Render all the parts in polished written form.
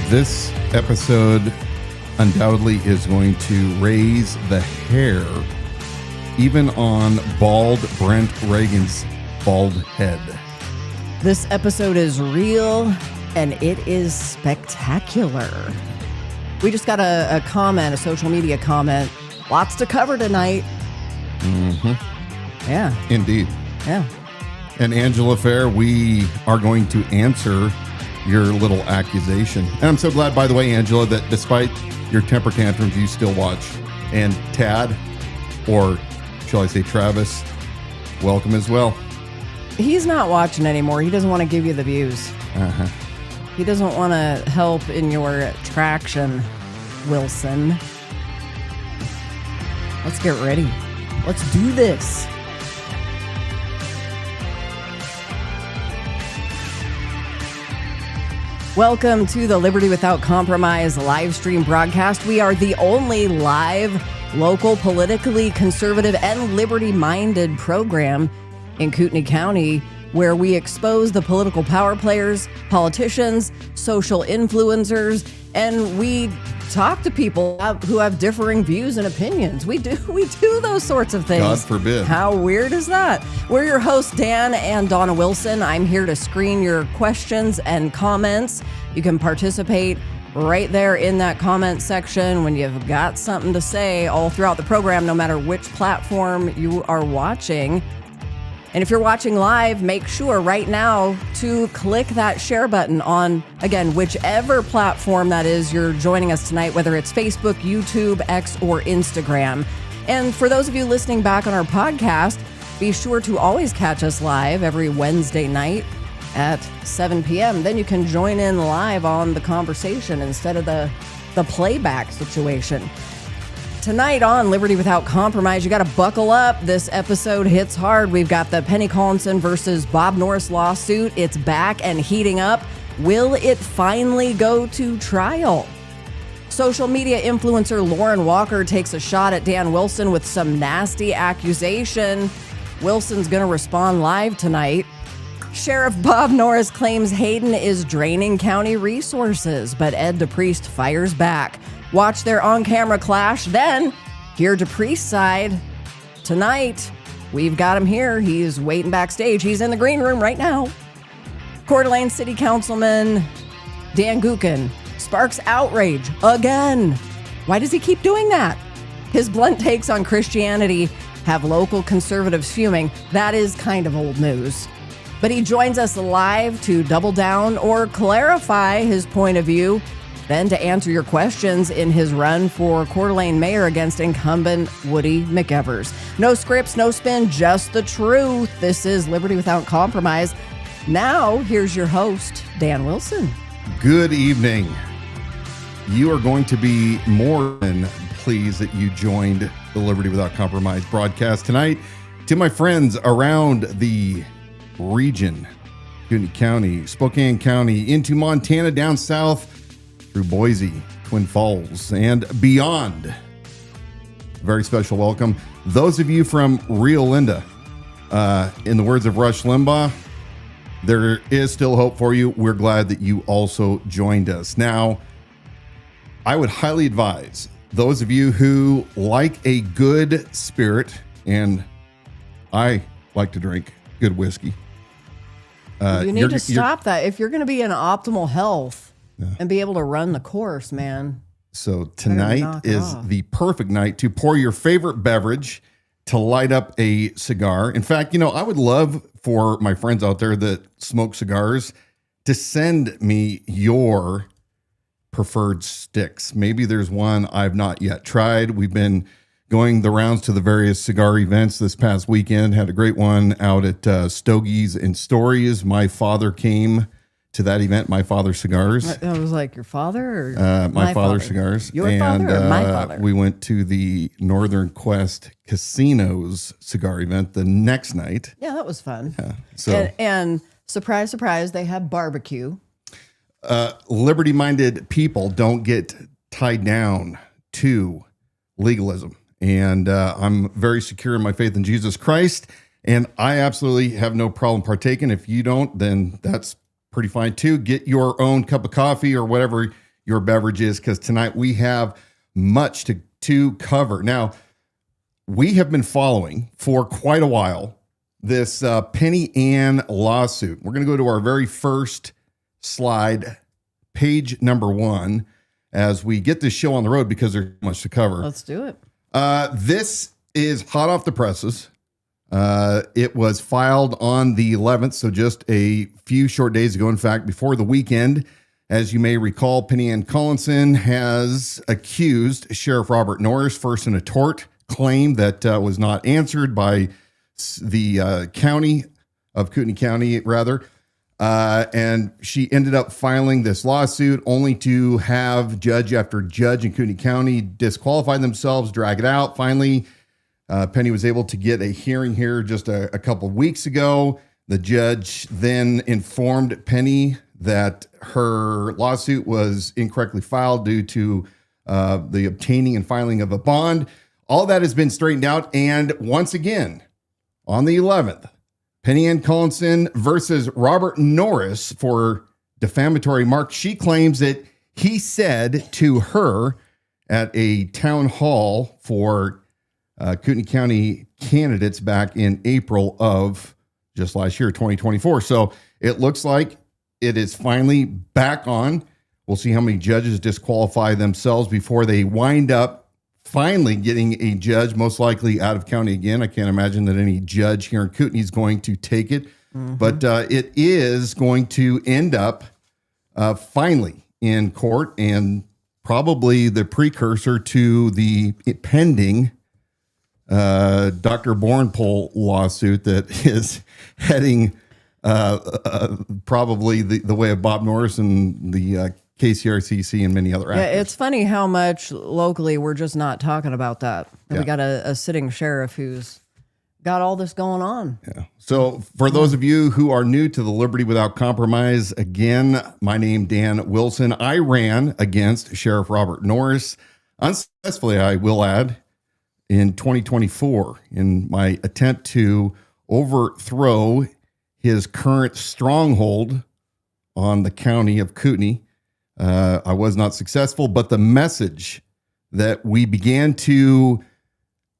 This episode undoubtedly is going to raise the hair even on bald Brent Reagan's bald head. This episode is real and it is spectacular. We just got a comment, a social media comment. Lots to cover tonight. Mm-hmm. Yeah. Indeed. Yeah. And Angela Fair, we are going to answer your little accusation. And I'm so glad, by the way, Angela, that despite your temper tantrums, you still watch. And Tad, or shall I say Travis, welcome as well. He's not watching anymore. He doesn't want to give you the views. Uh-huh. He doesn't want to help in your traction, Wilson. Let's get ready. Let's do this. Welcome to the Liberty Without Compromise live stream broadcast. We are the only live, local, politically conservative, and liberty-minded program in Kootenai County where we expose the political power players, politicians, social influencers, and we talk to people who have differing views and opinions. We do those sorts of things. God forbid. How weird is that? We're your hosts, Dan and Donna Wilson. I'm here to screen your questions and comments. You can participate right there in that comment section when you've got something to say all throughout the program, no matter which platform you are watching. And if you're watching live, make sure right now to click that share button on, again, whichever platform that is you're joining us tonight, whether it's Facebook, YouTube, X, or Instagram. And for those of you listening back on our podcast, be sure to always catch us live every Wednesday night at 7 p.m. Then you can join in live on the conversation instead of the playback situation. Tonight on Liberty Without Compromise, you got to buckle up. This episode hits hard. We've got the Pennie Collinson versus Bob Norris lawsuit. It's back and heating up. Will it finally go to trial? Social media influencer Lauren Walker takes a shot at Dan Wilson with some nasty accusation. Wilson's going to respond live tonight. Sheriff Bob Norris claims Hayden is draining county resources, but Ed DePriest fires back. Watch their on-camera clash, then hear DePriest's side. Tonight, we've got him here. He's waiting backstage. He's in the green room right now. Coeur City Councilman Dan Gookin sparks outrage again. Why does he keep doing that? His blunt takes on Christianity have local conservatives fuming. That is kind of old news. But he joins us live to double down or clarify his point of view, then to answer your questions in his run for Coeur d'Alene mayor against incumbent Woody McEvers. No scripts, no spin, just the truth. This is Liberty Without Compromise. Now, here's your host, Dan Wilson. Good evening. You are going to be more than pleased that you joined the Liberty Without Compromise broadcast tonight. To my friends around the region, Kootenai County, Spokane County, into Montana, down south, through Boise, Twin Falls, and beyond. Very special welcome. Those of you from Rio Linda, in the words of Rush Limbaugh, there is still hope for you. We're glad that you also joined us. Now, I would highly advise those of you who like a good spirit, and I like to drink good whiskey. You need to stop that. If you're going to be in optimal health and be able to run the course, man. So tonight is the perfect night to pour your favorite beverage, to light up a cigar. In fact, I would love for my friends out there that smoke cigars to send me your preferred sticks. Maybe there's one I've not yet tried. We've been going the rounds to the various cigar events this past weekend. Had a great one out at Stogies and Stories. My father came to that event, My Father Cigars. I was like, your father? Or my father Cigars. Your father or my father? We went to the Northern Quest Casinos cigar event the next night. Yeah, that was fun. Yeah, and surprise, surprise, they have barbecue. Liberty-minded people don't get tied down to legalism. And I'm very secure in my faith in Jesus Christ. And I absolutely have no problem partaking. If you don't, then that's pretty fine too. Get your own cup of coffee or whatever your beverages because tonight we have much to cover. Now, we have been following for quite a while this Pennie Ann lawsuit. We're going to go to our very first slide, page number 1, as we get this show on the road because there's much to cover. Let's do it. This is hot off the presses. It was filed on the 11th, so just a few short days ago. In fact, before the weekend, as you may recall, Pennie Collinson has accused Sheriff Robert Norris, first in a tort claim that was not answered by the county of Kootenai County, rather. And she ended up filing this lawsuit only to have judge after judge in Kootenai County disqualify themselves, drag it out. Finally, Pennie was able to get a hearing here just a couple of weeks ago. The judge then informed Pennie that her lawsuit was incorrectly filed due to the obtaining and filing of a bond. All that has been straightened out. And once again, on the 11th, Pennie Collinson versus Robert Norris for defamatory remarks. She claims that he said to her at a town hall for Kootenai County candidates back in April of just last year, 2024. So it looks like it is finally back on. We'll see how many judges disqualify themselves before they wind up finally getting a judge, most likely out of county again. I can't imagine that any judge here in Kootenai is going to take it, but it is going to end up finally in court and probably the precursor to the pending Dr. Bornpole lawsuit that is heading probably the way of Bob Norris and the KCRCC and many other actors. Yeah, it's funny how much locally we're just not talking about that. And we got a sitting sheriff who's got all this going on. Yeah. So for those of you who are new to the Liberty Without Compromise, again, my name Dan Wilson. I ran against Sheriff Robert Norris unsuccessfully, I will add, in 2024 in my attempt to overthrow his current stronghold on the county of Kootenai. I was not successful, but the message that we began to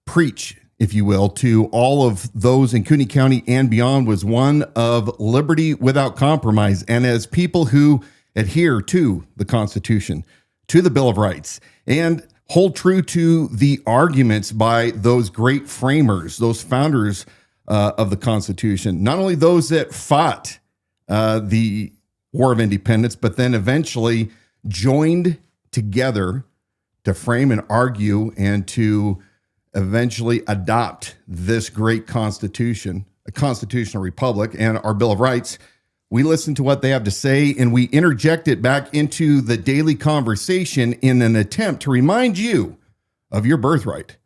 preach, if you will, to all of those in Kootenai County and beyond was one of liberty without compromise. And as people who adhere to the Constitution, to the Bill of Rights, and hold true to the arguments by those great framers, those founders of the Constitution, not only those that fought the War of Independence, but then eventually joined together to frame and argue and to eventually adopt this great Constitution, a constitutional republic, and our Bill of Rights. We listen to what they have to say and we interject it back into the daily conversation in an attempt to remind you of your birthright,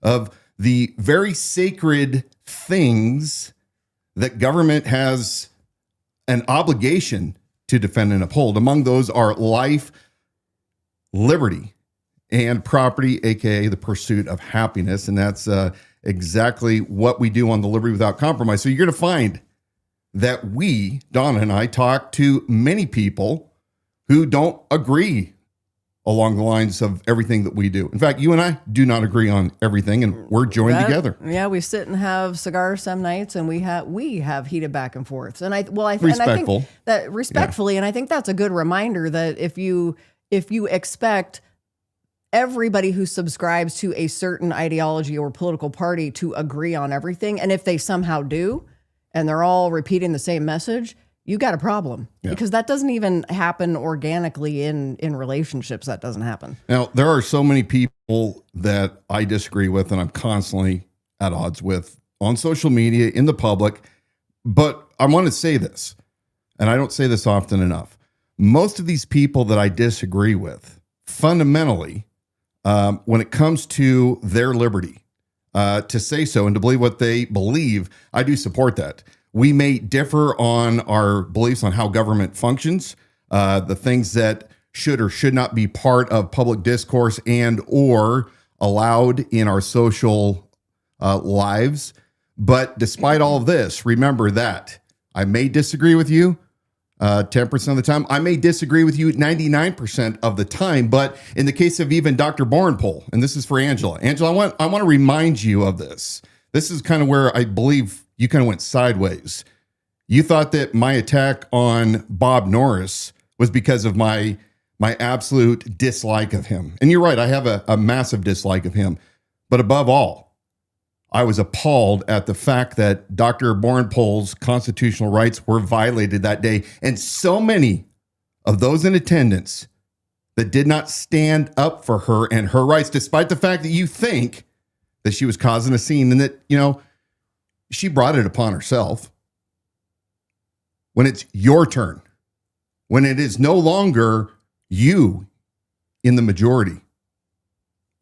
of the very sacred things that government has an obligation to defend and uphold. Among those are life, liberty, and property, aka the pursuit of happiness. And that's exactly what we do on the Liberty Without Compromise. So you're going to find that we, Donna and I, talk to many people who don't agree along the lines of everything that we do. In fact, you and I do not agree on everything, and we're joined together. Yeah, we sit and have cigars some nights, and we have heated back and forths. And I think that respectfully, and I think that's a good reminder that if you expect everybody who subscribes to a certain ideology or political party to agree on everything, and if they somehow do, and they're all repeating the same message, you got a problem, because that doesn't even happen organically in relationships. That doesn't happen. Now, there are so many people that I disagree with and I'm constantly at odds with on social media, in the public. But I want to say this, and I don't say this often enough. Most of these people that I disagree with, fundamentally, when it comes to their liberty, to say so and to believe what they believe, I do support that. We may differ on our beliefs on how government functions, the things that should or should not be part of public discourse and or allowed in our social lives. But despite all of this, remember that I may disagree with you. 10% of the time. I may disagree with you 99% of the time, but in the case of even Dr. Borenpole, and this is for Angela. Angela, I want to remind you of this. This is kind of where I believe you kind of went sideways. You thought that my attack on Bob Norris was because of my absolute dislike of him. And you're right, I have a massive dislike of him. But above all, I was appalled at the fact that Dr. Borenpole's constitutional rights were violated that day. And so many of those in attendance that did not stand up for her and her rights, despite the fact that you think that she was causing a scene and that, she brought it upon herself. When it's your turn, when it is no longer you in the majority,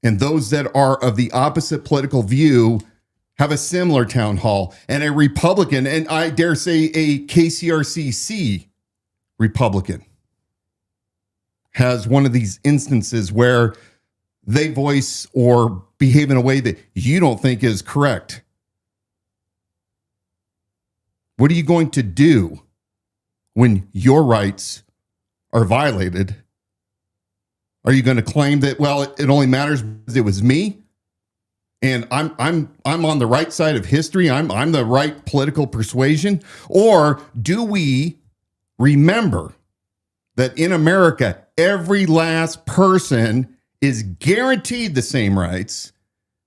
and those that are of the opposite political view have a similar town hall, and a Republican, and I dare say a KCRCC Republican, has one of these instances where they voice or behave in a way that you don't think is correct. What are you going to do when your rights are violated? Are you going to claim that, well, it only matters because it was me? And I'm on the right side of history. I'm the right political persuasion. Or do we remember that in America, every last person is guaranteed the same rights,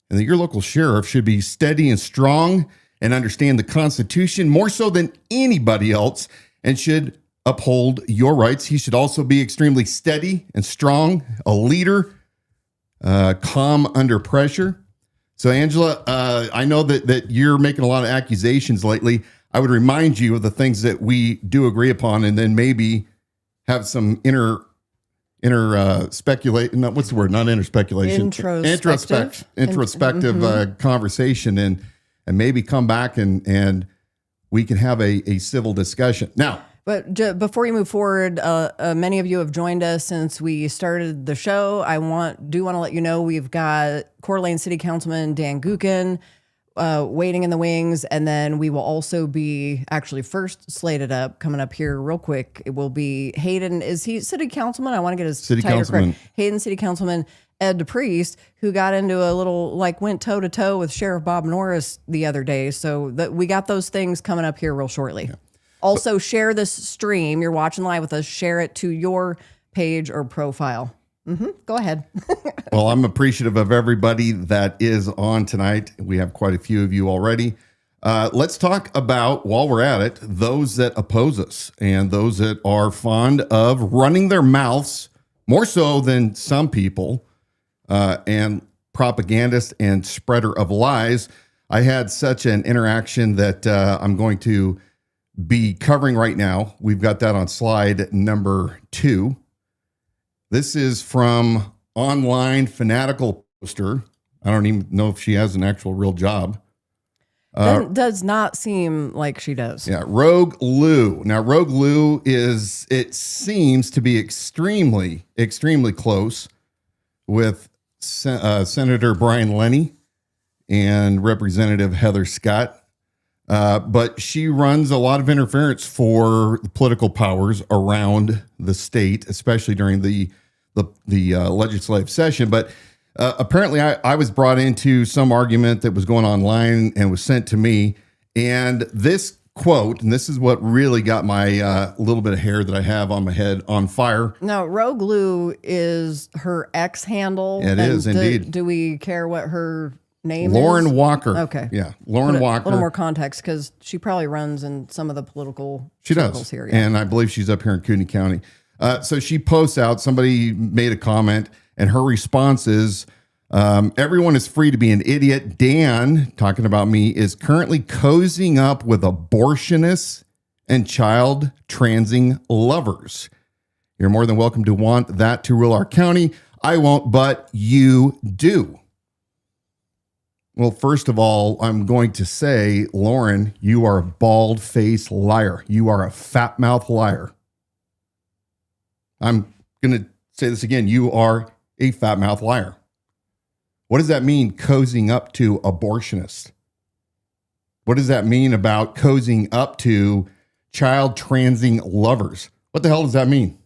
and that your local sheriff should be steady and strong and understand the Constitution more so than anybody else, and should uphold your rights? He should also be extremely steady and strong, a leader, calm under pressure. So, Angela, I know that you're making a lot of accusations lately. I would remind you of the things that we do agree upon, and then maybe have some introspective conversation, and maybe come back and we can have a civil discussion. Now, but before we move forward, many of you have joined us since we started the show. I want to let you know we've got Coeur City Councilman Dan Gookin waiting in the wings, and then we will also be actually first slated up coming up here real quick. It will be Hayden. Is he city councilman? I want to get his title correct. Hayden City Councilman Ed DePriest, who got into a little, went toe to toe with Sheriff Bob Norris the other day. So we got those things coming up here real shortly. Yeah. Also, share this stream. You're watching live with us. Share it to your page or profile. Go ahead. Well, I'm appreciative of everybody that is on tonight. We have quite a few of you already. Let's talk about, while we're at it, those that oppose us and those that are fond of running their mouths, more so than some people, and propagandist and spreader of lies. I had such an interaction that I'm going to be covering right now. We've got that on slide number 2. This is from online fanatical poster. I don't even know if she has an actual real job. Does not seem like she does. Yeah, Rogue Lou. Now, Rogue Lou it seems to be extremely, extremely close with Senator Brian Lenny and Representative Heather Scott. But she runs a lot of interference for the political powers around the state, especially during the legislative session. But apparently I was brought into some argument that was going online and was sent to me. And this quote, and this is what really got my little bit of hair that I have on my head on fire. No, Rogue Lou is her X handle. It is indeed. Do we care what her name Lauren is? Walker. Okay. Yeah. Lauren Walker. A little more context, because she probably runs in some of the political circles here. Yeah. And I believe she's up here in Cooney County. So she posts out, somebody made a comment, and her response is, everyone is free to be an idiot. Dan, talking about me, is currently cozying up with abortionists and child transing lovers. You're more than welcome to want that to rule our county. I won't, but you do. Well, first of all, I'm going to say, Lauren, you are a bald-faced liar. You are a fat-mouthed liar. I'm going to say this again. You are a fat-mouthed liar. What does that mean, cozying up to abortionists? What does that mean about cozying up to child transing lovers. What the hell does that mean?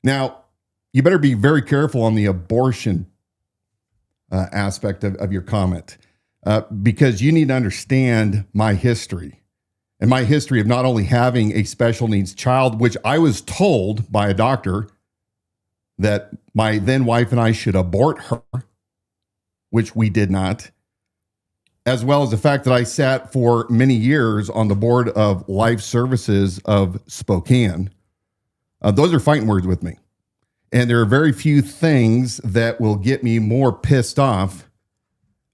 Now, you better be very careful on the abortion aspect of your comment because you need to understand my history and my history of not only having a special needs child, which I was told by a doctor that my then wife and I should abort her, which we did not, as well as the fact that I sat for many years on the board of Life Services of Spokane. Those are fighting words with me. And there are very few things that will get me more pissed off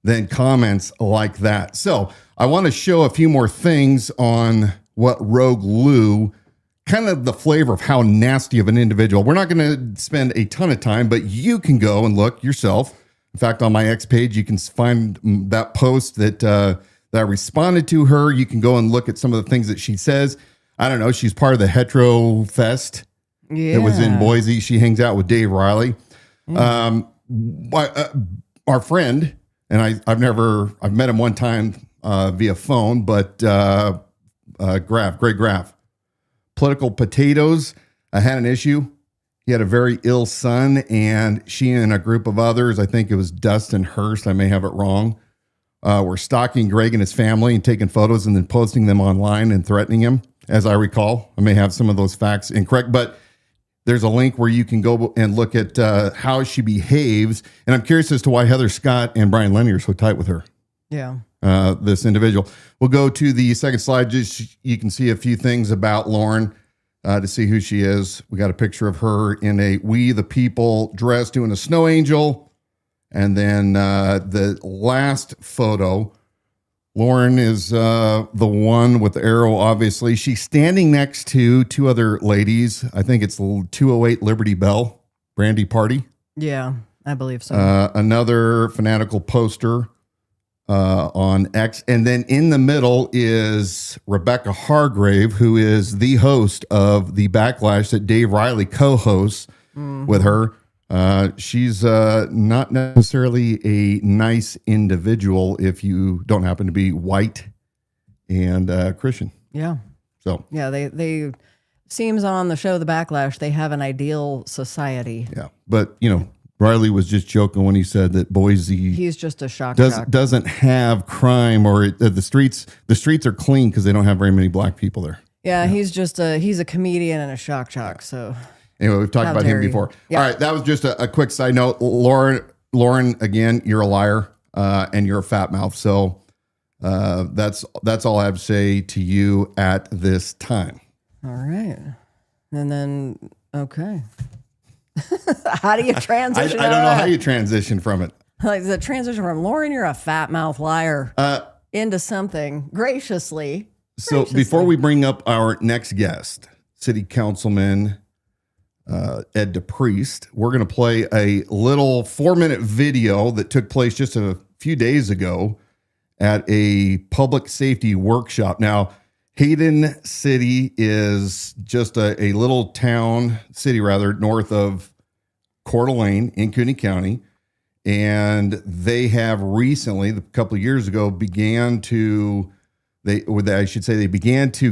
than comments like that. So I want to show a few more things on what Rogue Lou, kind of the flavor of how nasty of an individual. We're not going to spend a ton of time, but you can go and look yourself. In fact, on my X page, you can find that post that I responded to her. You can go and look at some of the things that she says. I don't know. She's part of the Hetero Fest. Yeah. It was in Boise. She hangs out with Dave Riley. Our friend, and I've met him one time via phone, but Great Graf. Political Potatoes had an issue. He had a very ill son, and she and a group of others, I think it was Dustin Hurst, I may have it wrong, were stalking Greg and his family and taking photos and then posting them online and threatening him, as I recall. I may have some of those facts incorrect, but there's a link where you can go and look at how she behaves. And I'm curious as to why Heather Scott and Brian Lenny are so tight with her. Yeah. This individual. We'll go to the second slide. Just you can see a few things about Lauren to see who she is. We got a picture of her in a We the People dress doing a snow angel. And then the last photo, Lauren is the one with the arrow, obviously. She's standing next to two other ladies. I think it's 208 Liberty Bell, Brandy Party. Yeah, I believe so. Another fanatical poster on X. And then in the middle is Rebecca Hargrave, who is the host of the Backlash that Dave Riley co-hosts with her. She's not necessarily a nice individual if you don't happen to be white and Christian. Yeah. So yeah, they seems on the show The Backlash they have an ideal society. Yeah, but Riley was just joking when he said that Boise he's just a shock doesn't have crime or the streets are clean because they don't have very many black people there. Yeah, he's a comedian and a shock jock. So. Anyway, we've talked about him before. Yeah. All right, that was just a quick side note. Lauren, again, you're a liar and you're a fat mouth. So that's all I have to say to you at this time. All right. And then, okay. How do you transition? I don't know how you transition from it. Like the transition from Lauren, you're a fat mouth liar into something graciously. So before we bring up our next guest, City Councilman Ed DePriest, we're going to play a little 4-minute video that took place just a few days ago at a public safety workshop. Now, Hayden City is just a little city north of Coeur d'Alene in Cooney County. And they have recently, a couple of years ago, began to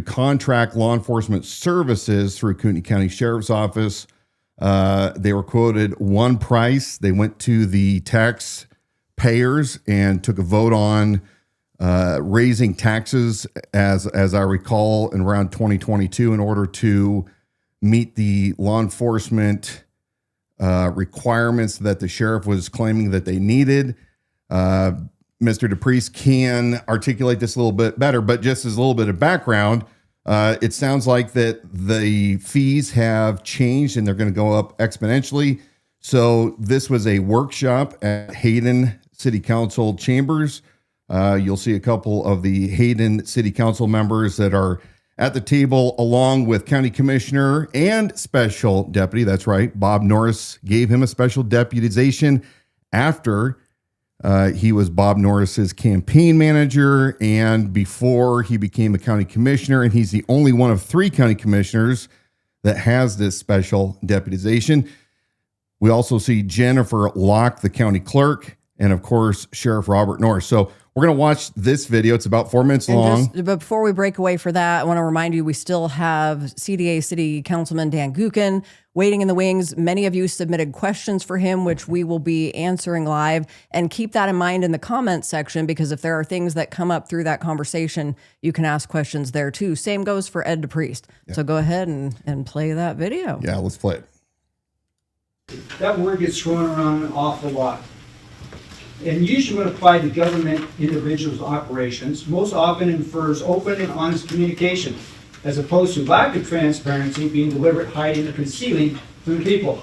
contract law enforcement services through Cooney County Sheriff's Office. They were quoted one price. They went to the taxpayers and took a vote on raising taxes, as I recall, in around 2022 in order to meet the law enforcement requirements that the sheriff was claiming that they needed. Mr. DePriest can articulate this a little bit better, but just as a little bit of background, it sounds like that the fees have changed and they're going to go up exponentially. So this was a workshop at Hayden City Council chambers. You'll see a couple of the Hayden City Council members that are at the table, along with County Commissioner and Special Deputy. That's right. Bob Norris gave him a special deputization after he was Bob Norris's campaign manager and before he became a county commissioner. And he's the only one of 3 county commissioners that has this special deputization. We also see Jennifer Locke, the county clerk, and of course, Sheriff Robert Norris. So We're going to watch this video. It's about 4 minutes long. But before we break away for that, I want to remind you we still have CDA City Councilman Dan Gookin waiting in the wings. Many of you submitted questions for him, which we will be answering live. And keep that in mind in the comments section, because if there are things that come up through that conversation, you can ask questions there too. Same goes for Ed DePriest. Yeah. So go ahead and play that video. Yeah, let's play it. That word gets thrown around an awful lot. And usually when applied to government individuals' operations, most often infers open and honest communication, as opposed to lack of transparency, being deliberate, hiding, or concealing from the people.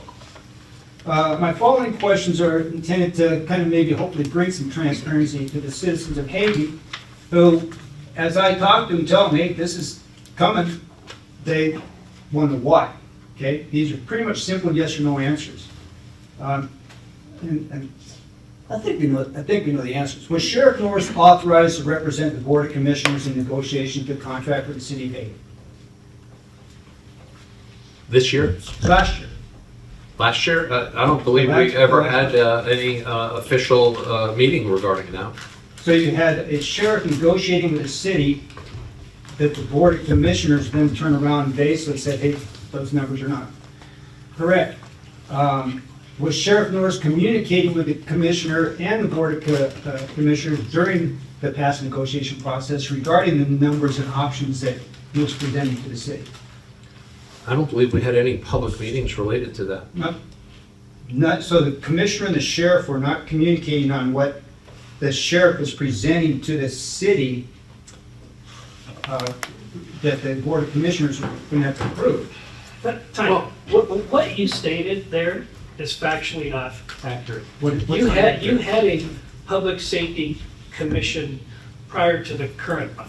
My following questions are intended to kind of maybe hopefully bring some transparency to the citizens of Hayden, who, as I talk to them, tell them, hey, this is coming, they wonder why. Okay, these are pretty much simple yes or no answers. And I think we know the answers. Was Sheriff Norris authorized to represent the Board of Commissioners in negotiations to contract with the City of Hayden? This year? Last year. Last year? I don't believe we ever had any official meeting regarding that. So you had a sheriff negotiating with the city that the Board of Commissioners then turned around and basically said, hey, those numbers are not correct. Was Sheriff Norris communicating with the commissioner and the Board of Commissioners during the past negotiation process regarding the numbers and options that he was presenting to the city? I don't believe we had any public meetings related to that. So the commissioner and the sheriff were not communicating on what the sheriff was presenting to the city that the Board of Commissioners were going to have to approve. But what you stated there is factually not accurate. You had a public safety commission prior to the current one.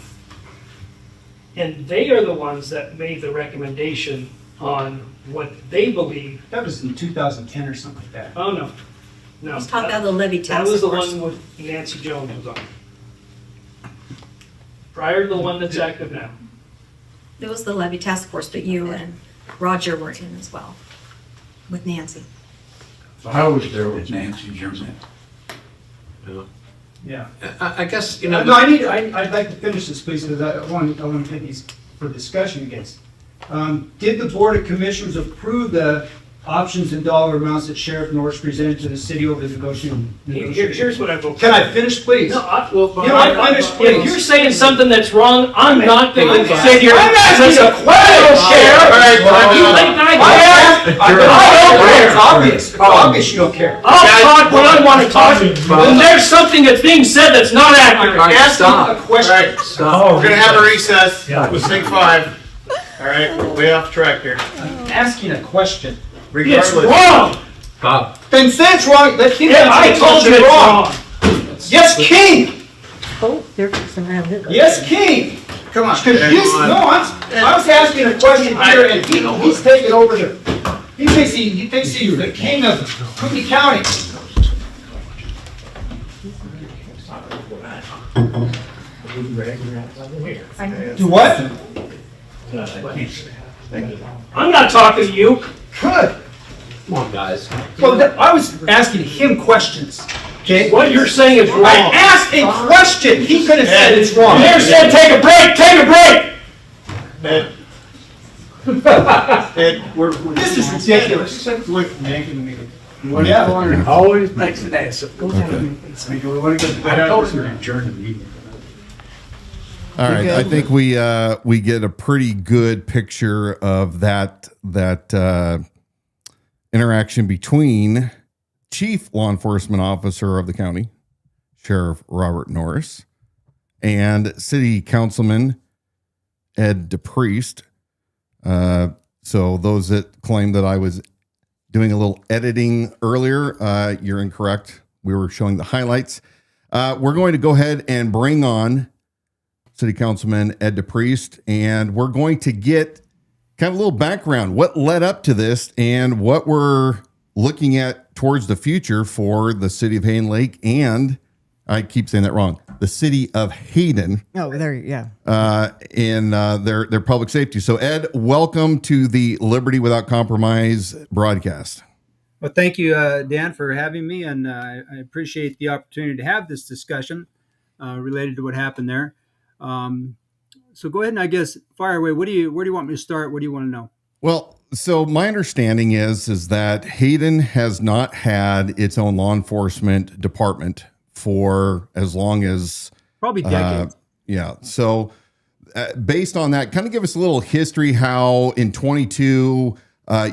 And they are the ones that made the recommendation on what they believe. That was in 2010 or something like that. Oh, no. No. Let's talk about the levy task That was the force. one with Nancy Jones was on. Prior to the one that's active now. It was the levy task force, but you and Roger were in as well, with Nancy. I was there with Nancy Jones. Yeah. I guess, you know. No, I'd like to finish this, please, because I want to take these for discussion against. Did the Board of Commissioners approve the options and dollar amounts that Sheriff Norris presented to the city over the negotiation? Here's what I vote. Can I finish, please? No, please. if you're saying something that's wrong, I'm not going to sit here. I'm asking a question, Sheriff. It's obvious. It's obvious you don't care. I'll talk when I want to talk. When there's something that's being said that's not accurate. Ask a question. Stop. We're gonna have a recess. With Sig 5. All right, we're way off track here. I'm asking a question. It's wrong. Bob. Then say it's wrong. Let him Yeah, I told you it's wrong. Yes, King. Oh, they're fixing to have it. Yes, King. Come on. I was asking a question here, and he's taking over he thinks he's the king of Coeur County. Do what? I'm not talking to you. Good. Come on, guys. Well, I was asking him questions. Okay. What you're saying is wrong. I asked a question. He could have said it's wrong. You never said take a break. Take a break. This is ridiculous. Yeah. Always makes an ass of it. I told him to adjourn the meeting. All right, I think we get a pretty good picture of that interaction between Chief Law Enforcement Officer of the county, Sheriff Robert Norris, and City Councilman Ed DePriest. So those that claim that I was doing a little editing earlier, you're incorrect. We were showing the highlights. We're going to go ahead and bring on City Councilman Ed DePriest, and we're going to get kind of a little background, what led up to this and what we're looking at towards the future for the city of Hayden Lake, and I keep saying that wrong, the city of Hayden. Oh, there, yeah. In their public safety. So Ed, welcome to the Liberty Without Compromise broadcast. Well, thank you, Dan, for having me, and I appreciate the opportunity to have this discussion. related to what happened there. So go ahead and I guess fire away. Where do you want me to start? What do you want to know? Well, so my understanding is that Hayden has not had its own law enforcement department for as long as probably decades. Yeah. So based on that, kind of give us a little history how in 22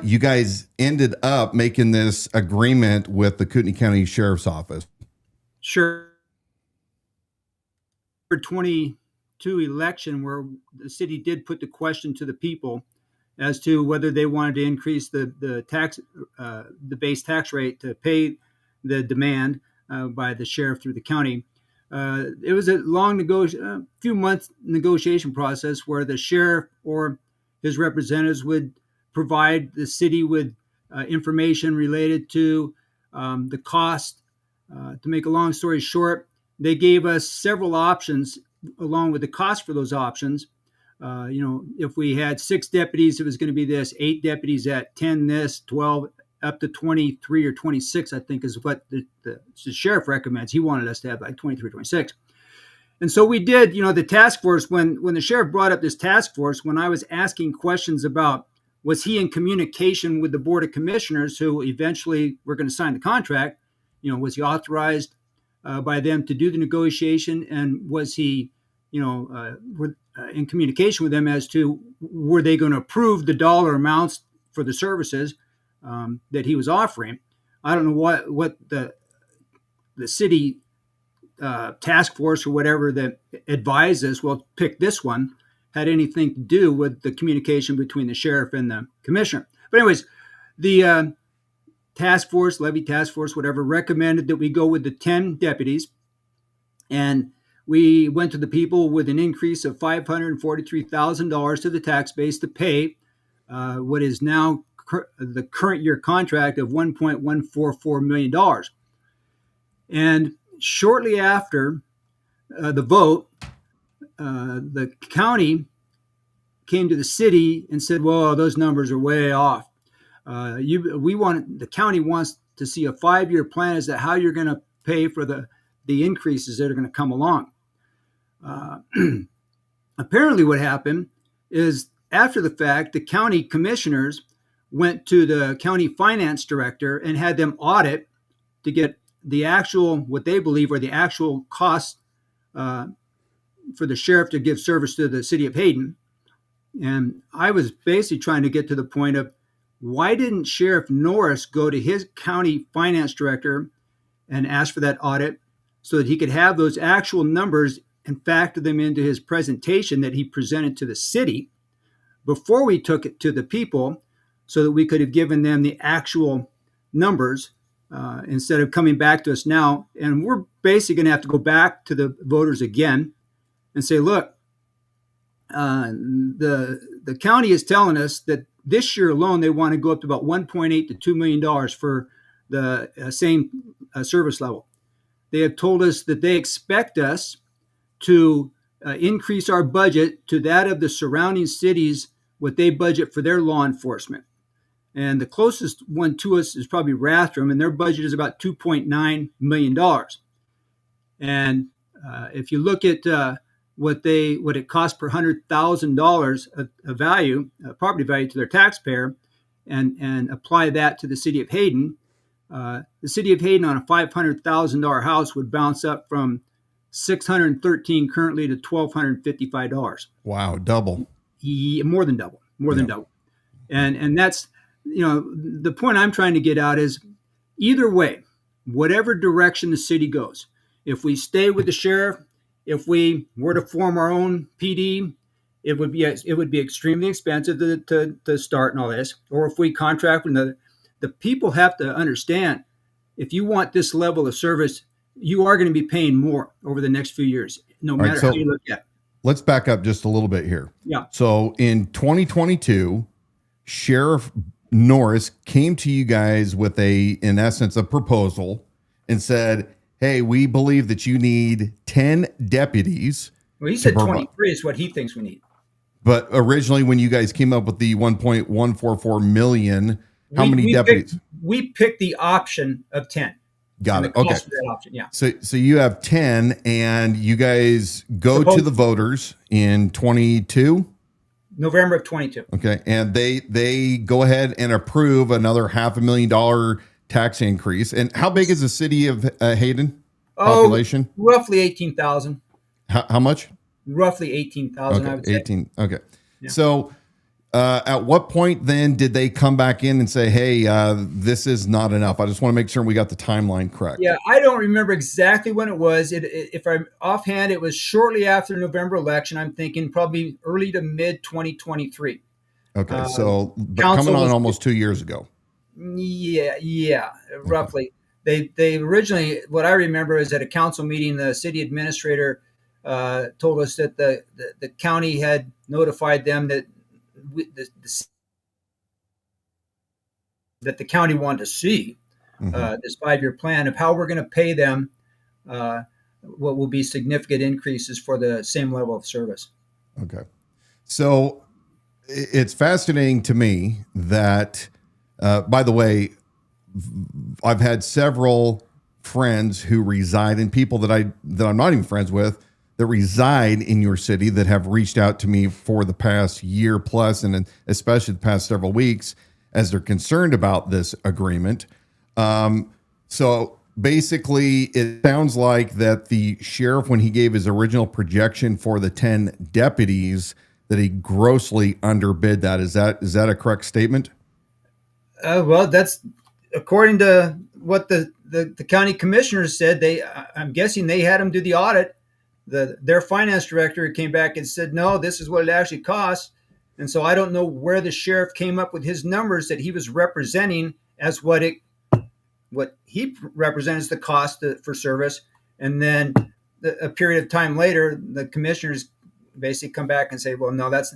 you guys ended up making this agreement with the Kootenai County Sheriff's Office. Sure. For 22 election, where the city did put the question to the people as to whether they wanted to increase the tax, the base tax rate to pay the demand by the sheriff through the county. It was a few months negotiation process where the sheriff or his representatives would provide the city with information related to the cost. To make a long story short, they gave us several options along with the cost for those options. If we had 6 deputies, it was going to be this, 8 deputies at 10 this, 12 up to 23 or 26, I think is what the sheriff recommends. He wanted us to have like 23, 26. And so we did, the task force, when the sheriff brought up this task force, when I was asking questions about, was he in communication with the Board of Commissioners who eventually were going to sign the contract? Was he authorized by them to do the negotiation? And was he, in communication with them as to were they going to approve the dollar amounts for the services that he was offering? I don't know what the city task force or whatever that advises, well, pick this one, had anything to do with the communication between the sheriff and the commissioner. But anyways, the levy task force, whatever, recommended that we go with the 10 deputies. And we went to the people with an increase of $543,000 to the tax base to pay what is now the current year contract of $1.144 million. And shortly after the vote, the county came to the city and said, "Whoa, those numbers are way off. The county wants to see a 5-year plan as to how you're going to pay for the increases that are going to come along." Apparently what happened is after the fact, the county commissioners went to the county finance director and had them audit to get the actual, what they believe are the actual costs for the sheriff to give service to the city of Hayden. And I was basically trying to get to the point of, why didn't Sheriff Norris go to his county finance director and ask for that audit so that he could have those actual numbers and factor them into his presentation that he presented to the city before we took it to the people, so that we could have given them the actual numbers instead of coming back to us now. And we're basically going to have to go back to the voters again and say, look, the county is telling us that this year alone they want to go up to about $1.8 to $2 million for the same service level. They have told us that they expect us to increase our budget to that of the surrounding cities, what they budget for their law enforcement. And the closest one to us is probably Rathdrum, and their budget is about $2.9 million. And if you look at what it costs per $100,000 of value, property value to their taxpayer, and apply that to the city of Hayden, the city of Hayden on a $500,000 house would bounce up from $613 currently to $1,255. Wow, double. More than double. And that's, the point I'm trying to get out is, either way, whatever direction the city goes, if we stay with the sheriff, if we were to form our own PD, it would be extremely expensive to start and all this. Or if we contract with another, the people have to understand, if you want this level of service, you are going to be paying more over the next few years, no matter how you look at it. Let's back up just a little bit here. Yeah. So in 2022, Sheriff Norris came to you guys with in essence, a proposal and said, hey, we believe that you need 10 deputies. Well, he said 23 is what he thinks we need. But originally, when you guys came up with the 1.144 million, how many deputies? We picked the option of 10. Got and it. the cost Okay. for that option, yeah. So you have 10 and you guys go to the voters in 22. November of 22. Okay. And they go ahead and approve another $500,000 tax increase. And how big is the city of Hayden population? Roughly 18,000. How much? Roughly 18,000, I would Okay. say. 18. Okay. Yeah. So at what point then did they come back in and say, hey, this is not enough? I just want to make sure we got the timeline correct. Yeah, I don't remember exactly when it was. If I'm offhand, it was shortly after the November election. I'm thinking probably early to mid 2023. Okay. So but council coming on was- almost 2 years ago. Yeah, roughly. They originally, what I remember is at a council meeting, the city administrator told us that the county had notified them that that the county wanted to see this 5-year plan of how we're going to pay them what will be significant increases for the same level of service. Okay. So it's fascinating to me that, by the way, I've had several friends who reside and people that I'm not even friends with that reside in your city that have reached out to me for the past year plus, and especially the past several weeks, as they're concerned about this agreement. So basically, it sounds like that the sheriff, when he gave his original projection for the 10 deputies, that he grossly underbid that. Is that a correct statement? Well, that's according to what the county commissioners said. I'm guessing they had him do the audit. Their finance director came back and said, no, this is what it actually costs. And so I don't know where the sheriff came up with his numbers that he was representing as what he represents the cost for service. And then a period of time later, the commissioners basically come back and say, well, no, that's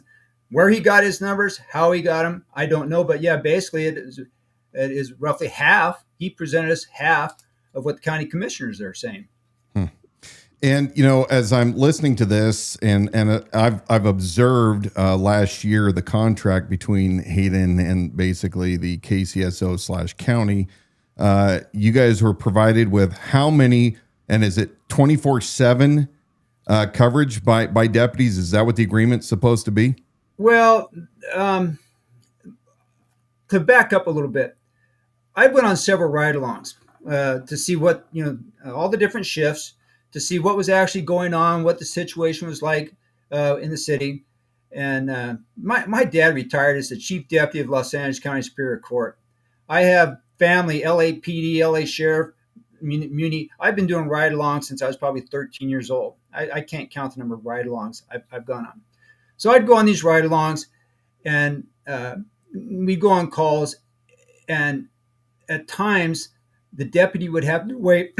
where he got his numbers, how he got them. I don't know. But yeah, basically it is roughly half. He presented us half of what the county commissioners are saying. And, as I'm listening to this and I've observed last year the contract between Hayden and basically the KCSO / county, you guys were provided with how many, and is it 24/7 coverage by deputies? Is that what the agreement's supposed to be? Well, to back up a little bit, I went on several ride-alongs to see what, all the different shifts, to see what was actually going on, what the situation was like in the city. And my dad retired as the chief deputy of Los Angeles County Superior Court. I have family, LAPD, LA Sheriff, Muni. I've been doing ride-alongs since I was probably 13 years old. I can't count the number of ride-alongs I've gone on. So I'd go on these ride-alongs, and we'd go on calls, and at times the deputy would have to wait,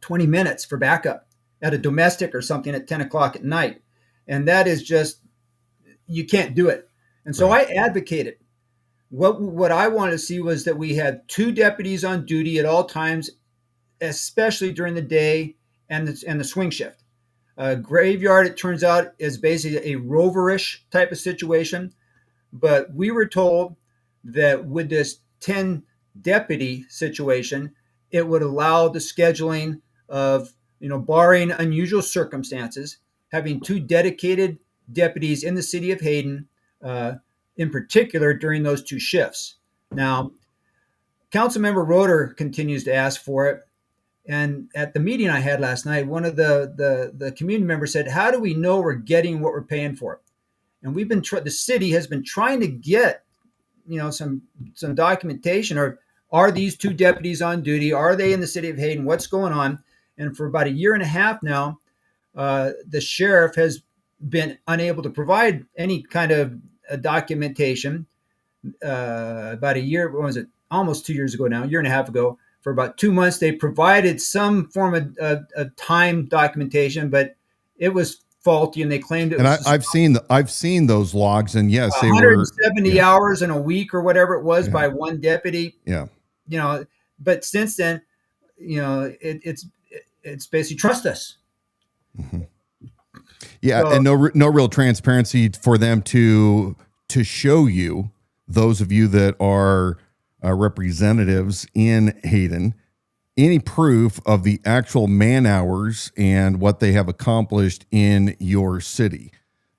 20 minutes for backup at a domestic or something at 10 o'clock at night. And that is just, you can't do it. And so I advocated. What I wanted to see was that we had 2 deputies on duty at all times, especially during the day and the swing shift. Graveyard, it turns out, is basically a roverish type of situation. But we were told that with this 10 deputy situation, it would allow the scheduling of, barring unusual circumstances, having 2 dedicated deputies in the city of Hayden, in particular during those 2 shifts. Now, Councilmember Roeder continues to ask for it. And at the meeting I had last night, one of the community members said, how do we know we're getting what we're paying for? And we've been, the city has been trying to get, some documentation, or are these 2 deputies on duty? Are they in the city of Hayden? What's going on? And for about a year and a half now, the sheriff has been unable to provide any kind of documentation. About a year, what was it? Almost 2 years ago now, a year and a half ago. For about 2 months, they provided some form of time documentation, but it was faulty, and they claimed it was. And I've seen those logs, and yes, they 170 hours in a week or whatever it was by one deputy. Yeah. But since then, it's basically trust us. Mm-hmm. Yeah, so, and no real transparency for them to show you, those of you that are representatives in Hayden, any proof of the actual man hours and what they have accomplished in your city?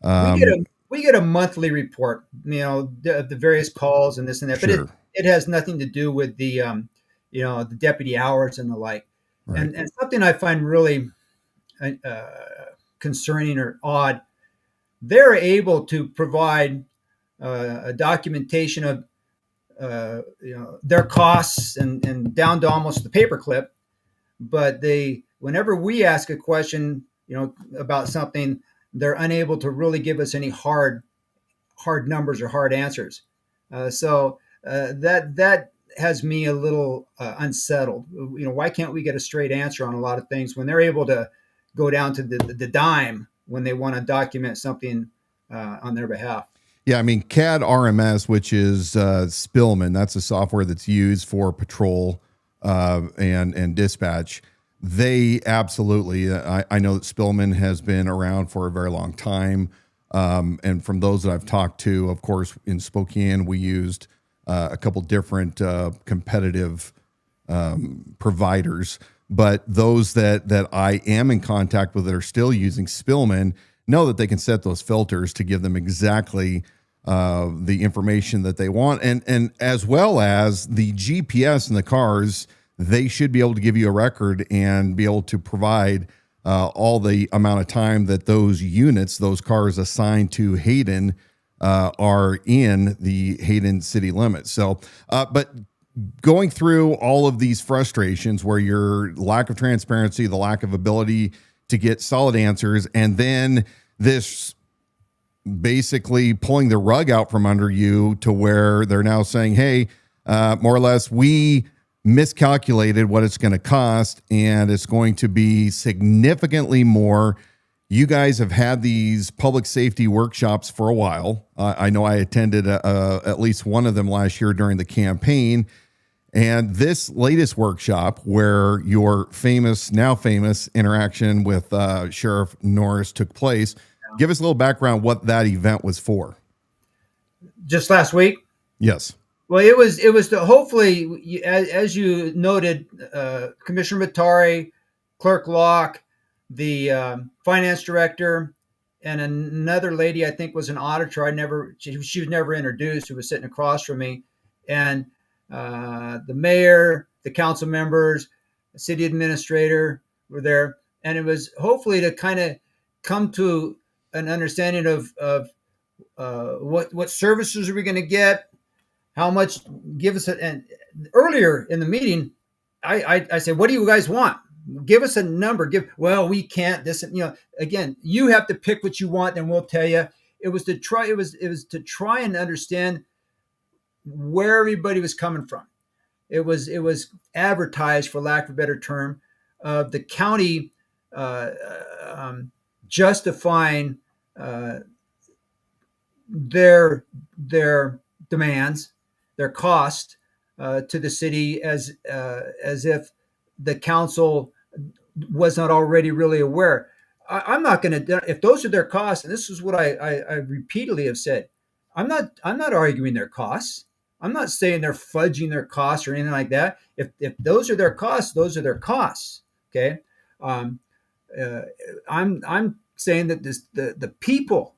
We get a monthly report, the various calls and this and that, but Sure. it has nothing to do with the the deputy hours and the like. Right. And something I find really concerning or odd, they're able to provide a documentation of their costs and down to almost the paperclip, but whenever we ask a question about something, they're unable to really give us any hard numbers or hard answers. So that has me a little unsettled. Why can't we get a straight answer on a lot of things when they're able to go down to the dime when they want to document something on their behalf? Yeah, I mean, CAD RMS, which is Spillman, that's a software that's used for patrol and dispatch. They absolutely, I know that Spillman has been around for a very long time. And from those that I've talked to, of course, in Spokane, we used a couple different competitive providers. But those that I am in contact with that are still using Spillman know that they can set those filters to give them exactly the information that they want. And as well as the GPS in the cars, they should be able to give you a record and be able to provide all the amount of time that those units, those cars assigned to Hayden, are in the Hayden city limits. So, but going through all of these frustrations where your lack of transparency, the lack of ability to get solid answers, and then this basically pulling the rug out from under you to where they're now saying, hey, more or less, we miscalculated what it's going to cost, and it's going to be significantly more. You guys have had these public safety workshops for a while. I know I attended at least one of them last year during the campaign. And this latest workshop, where your now famous interaction with Sheriff Norris took place, give us a little background what that event was for. Just last week? Yes. Well, it was to hopefully, as you noted, Commissioner Matari, Clerk Locke, the finance director, and another lady I think was an auditor. She was never introduced, who was sitting across from me, and the mayor, the council members, the city administrator were there, and it was hopefully to kind of come to an understanding of what services are we going to get. How much give us and earlier in the meeting, I said, what do you guys want? Give us a number. We can't this, again, you have to pick what you want and we'll tell you. It was to try and understand where everybody was coming from. It was advertised, for lack of a better term, the county justifying their demands, their cost to the city as if the council was not already really aware. I'm not going to, if those are their costs, and this is what I repeatedly have said, I'm not arguing their costs. I'm not saying they're fudging their costs or anything like that. If those are their costs, those are their costs. Okay. I'm saying that the people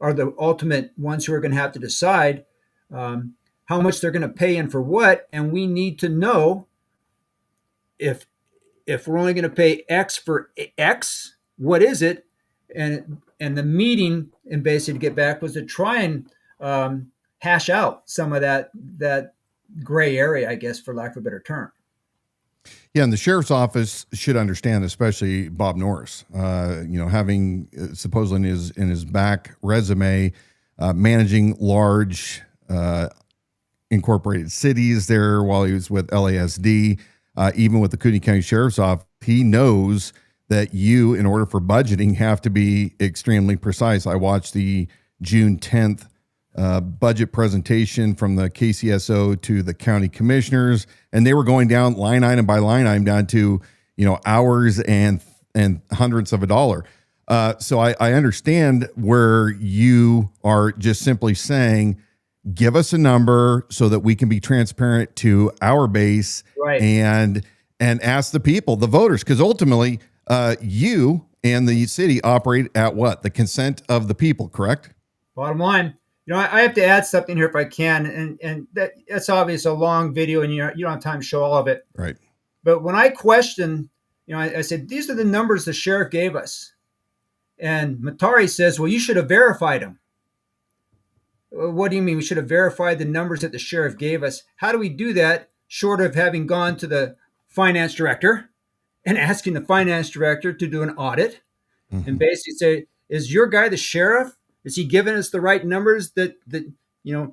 are the ultimate ones who are going to have to decide how much they're going to pay and for what. And we need to know if we're only going to pay X for X, what is it? And the meeting, and basically to get back, was to try and hash out some of that gray area, I guess, for lack of a better term. Yeah, and the sheriff's office should understand, especially Bob Norris, having supposedly in his back resume, managing large incorporated cities there while he was with LASD, even with the Coeur County Sheriff's Office. He knows that you, in order for budgeting, have to be extremely precise. I watched the June 10th budget presentation from the KCSO to the county commissioners, and they were going down line item by line item down to hours and hundredths of a dollar. So I understand where you are just simply saying, give us a number so that we can be transparent to our base, right, and and ask the people, the voters, because ultimately you and the city operate at what? The consent of the people, correct? Bottom line, I have to add something here if I can, and that's obvious, a long video, and you don't have time to show all of it. Right. But when I questioned, I said, these are the numbers the sheriff gave us. And Matari says, well, you should have verified them. What do you mean we should have verified the numbers that the sheriff gave us? How do we do that short of having gone to the finance director and asking the finance director to do an audit and basically say, is your guy the sheriff? Is he giving us the right numbers that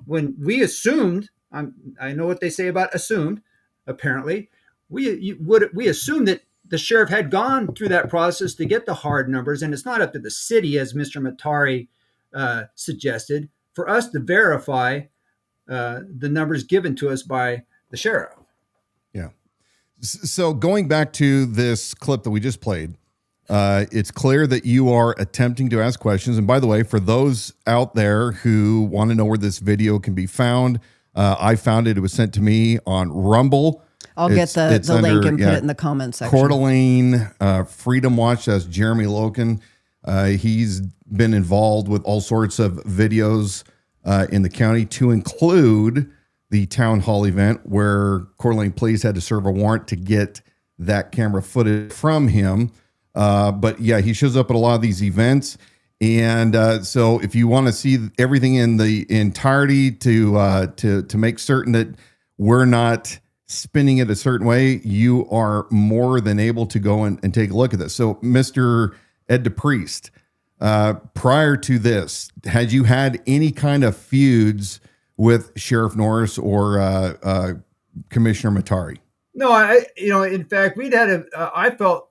when we assumed, I know what they say about assumed, apparently, we assumed that the sheriff had gone through that process to get the hard numbers, and it's not up to the city, as Mr. Matari suggested, for us to verify the numbers given to us by the sheriff. Yeah. So going back to this clip that we just played, it's clear that you are attempting to ask questions. And by the way, for those out there who want to know where this video can be found, I found it. It was sent to me on Rumble. I'll get the link and put it in the comments section. Coeur d'Alene, Freedom Watch, that's Jeremy Loken. He's been involved with all sorts of videos in the county, to include the town hall event where Coeur d'Alene police had to serve a warrant to get that camera footage from him. But yeah, he shows up at a lot of these events. And so if you want to see everything in the entirety to make certain that we're not spinning it a certain way, you are more than able to go and take a look at this. So Mr. Ed DePriest, prior to this, had you had any kind of feuds with Sheriff Norris or Commissioner Matari? No, in fact, I felt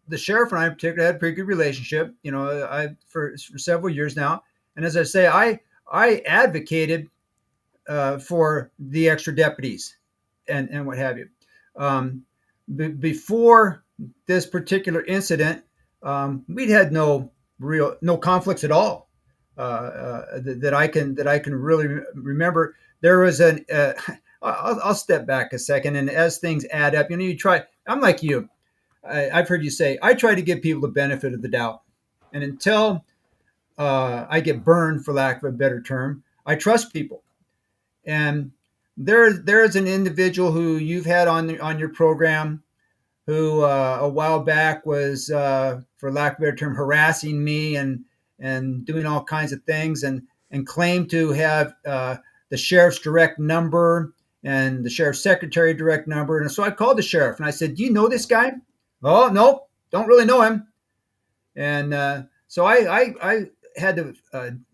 the sheriff and I in particular had a pretty good relationship, for several years now. And as I say, I advocated for the extra deputies and what have you. Before this particular incident, we'd had no conflicts at all that I can really remember. There was I'll step back a second, and as things add up, you try. I'm like you. I've heard you say, I try to give people the benefit of the doubt. And until I get burned, for lack of a better term, I trust people. And there's an individual who you've had on your program who a while back was, for lack of a better term, harassing me and doing all kinds of things and claimed to have the sheriff's direct number and the sheriff's secretary direct number. And so I called the sheriff and I said, do you know this guy? Oh, no, don't really know him. And so I had to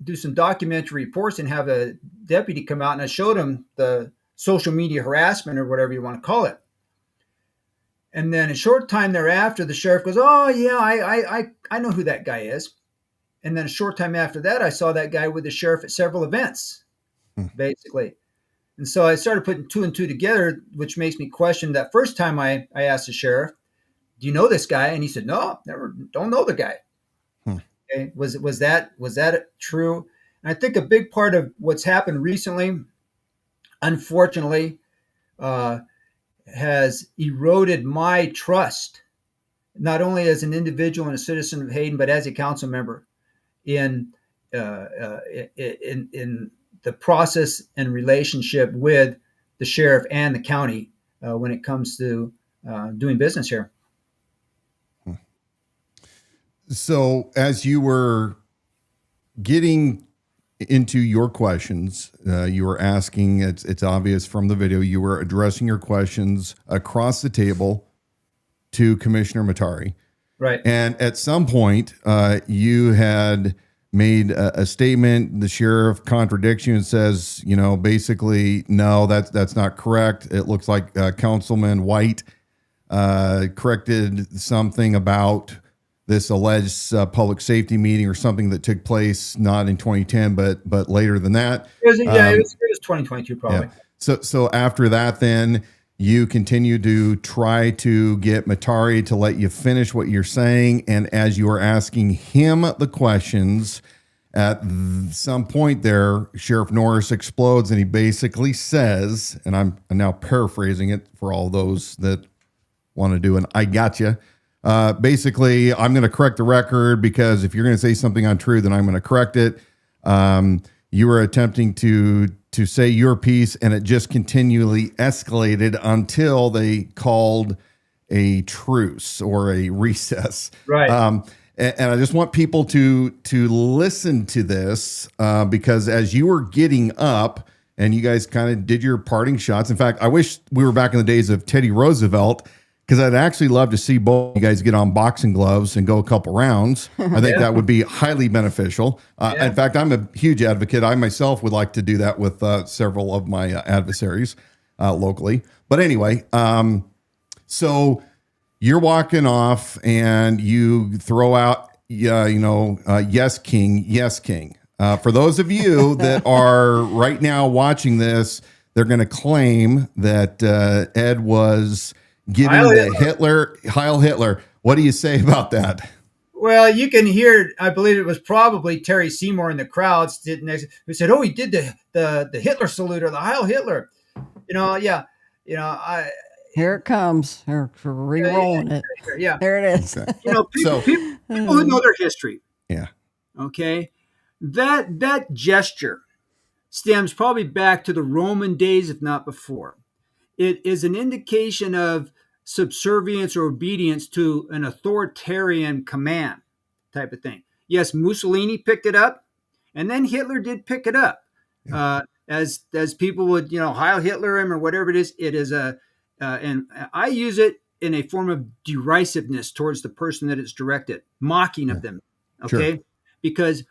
do some documentary reports and have a deputy come out, and I showed him the social media harassment or whatever you want to call it. And then a short time thereafter, the sheriff goes, oh, yeah, I know who that guy is. And then a short time after that, I saw that guy with the sheriff at several events, basically. And so I started putting two and two together, which makes me question that first time I asked the sheriff, do you know this guy? And he said, no, don't know the guy. Okay. Was that true? And I think a big part of what's happened recently, unfortunately, has eroded my trust, not only as an individual and a citizen of Hayden, but as a council member in the process and relationship with the sheriff and the county when it comes to doing business here. So as you were getting into your questions, you were asking, it's obvious from the video, you were addressing your questions across the table to Commissioner Matari. Right. And at some point, you had made a statement. The sheriff contradicts you and says, basically, no, that's not correct. It looks like Councilman White corrected something about this alleged public safety meeting or something that took place not in 2010, but later than that. It was 2022 probably. Yeah. So after that, then you continue to try to get Matari to let you finish what you're saying. And as you are asking him the questions, at some point there, Sheriff Norris explodes and he basically says, and I'm now paraphrasing it for all those that want to do an I gotcha. Basically, I'm going to correct the record because if you're going to say something untrue, then I'm going to correct it. You were attempting to say your piece, and it just continually escalated until they called a truce or a recess. Right. And I just want people to listen to this because as you were getting up and you guys kind of did your parting shots. In fact, I wish we were back in the days of Teddy Roosevelt, because I'd actually love to see both you guys get on boxing gloves and go a couple rounds. I think that would be highly beneficial. In fact, I'm a huge advocate. I myself would like to do that with several of my adversaries locally. But anyway, so you're walking off and you throw out, yes, king, yes, king. For those of you that are right now watching this, they're going to claim that Ed was giving Heil Hitler. What do you say about that? Well, you can hear, I believe it was probably Terry Seymour in the crowd sitting next, who said, "Oh, he did the Hitler salute or the Heil Hitler." Here it comes. They're re-rolling it. Yeah. There it is. Okay. People who know their history. Yeah. Okay. That gesture stems probably back to the Roman days, if not before. It is an indication of subservience or obedience to an authoritarian command type of thing. Yes, Mussolini picked it up, and then Hitler did pick it up. Yeah. As people would, Heil Hitler him or whatever it is. It is and I use it in a form of derisiveness towards the person that it's directed, mocking of them. Okay, sure. Because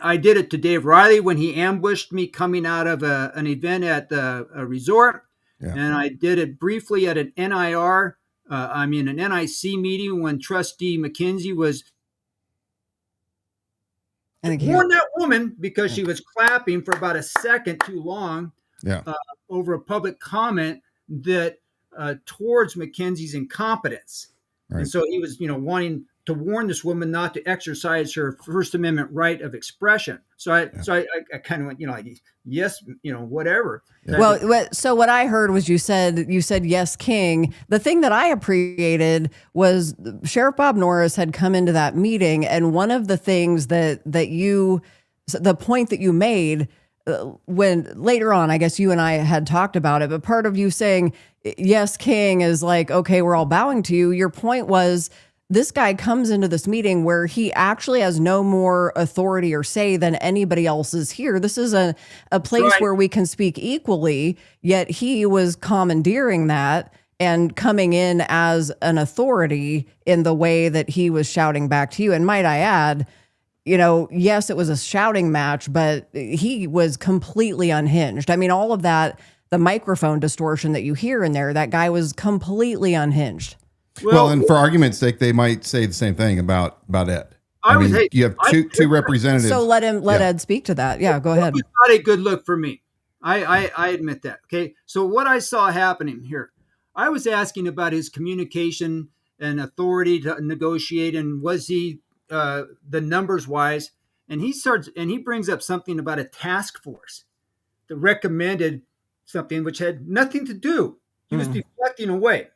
I did it to Dave Riley when he ambushed me coming out of an event at a resort. Yeah. And I did it briefly at an NIC meeting when Trustee McKenzie was warned that woman because she was clapping for about a second too long over a public comment that towards McKenzie's incompetence. Right. And so he was, wanting to warn this woman not to exercise her First Amendment right of expression. So I kind of went, yes, whatever. Yeah. Well, so what I heard was you said yes, King. The thing that I appreciated was Sheriff Bob Norris had come into that meeting, and one of the things the point that you made when later on, I guess you and I had talked about it, but part of you saying yes, King is like, okay, we're all bowing to you. Your point was, this guy comes into this meeting where he actually has no more authority or say than anybody else is here. This is a place where we can speak equally, yet he was commandeering that and coming in as an authority in the way that he was shouting back to you. And might I add, yes, it was a shouting match, but he was completely unhinged. I mean, all of that, the microphone distortion that you hear in there, that guy was completely unhinged. Well, and for argument's sake, they might say the same thing about Ed. You have two representatives. So let Ed speak to that. Yeah, go ahead. It's not a good look for me. I admit that. Okay. So what I saw happening here, I was asking about his communication and authority to negotiate, and was he the numbers wise? And he brings up something about a task force that recommended something which had nothing to do. He was deflecting away.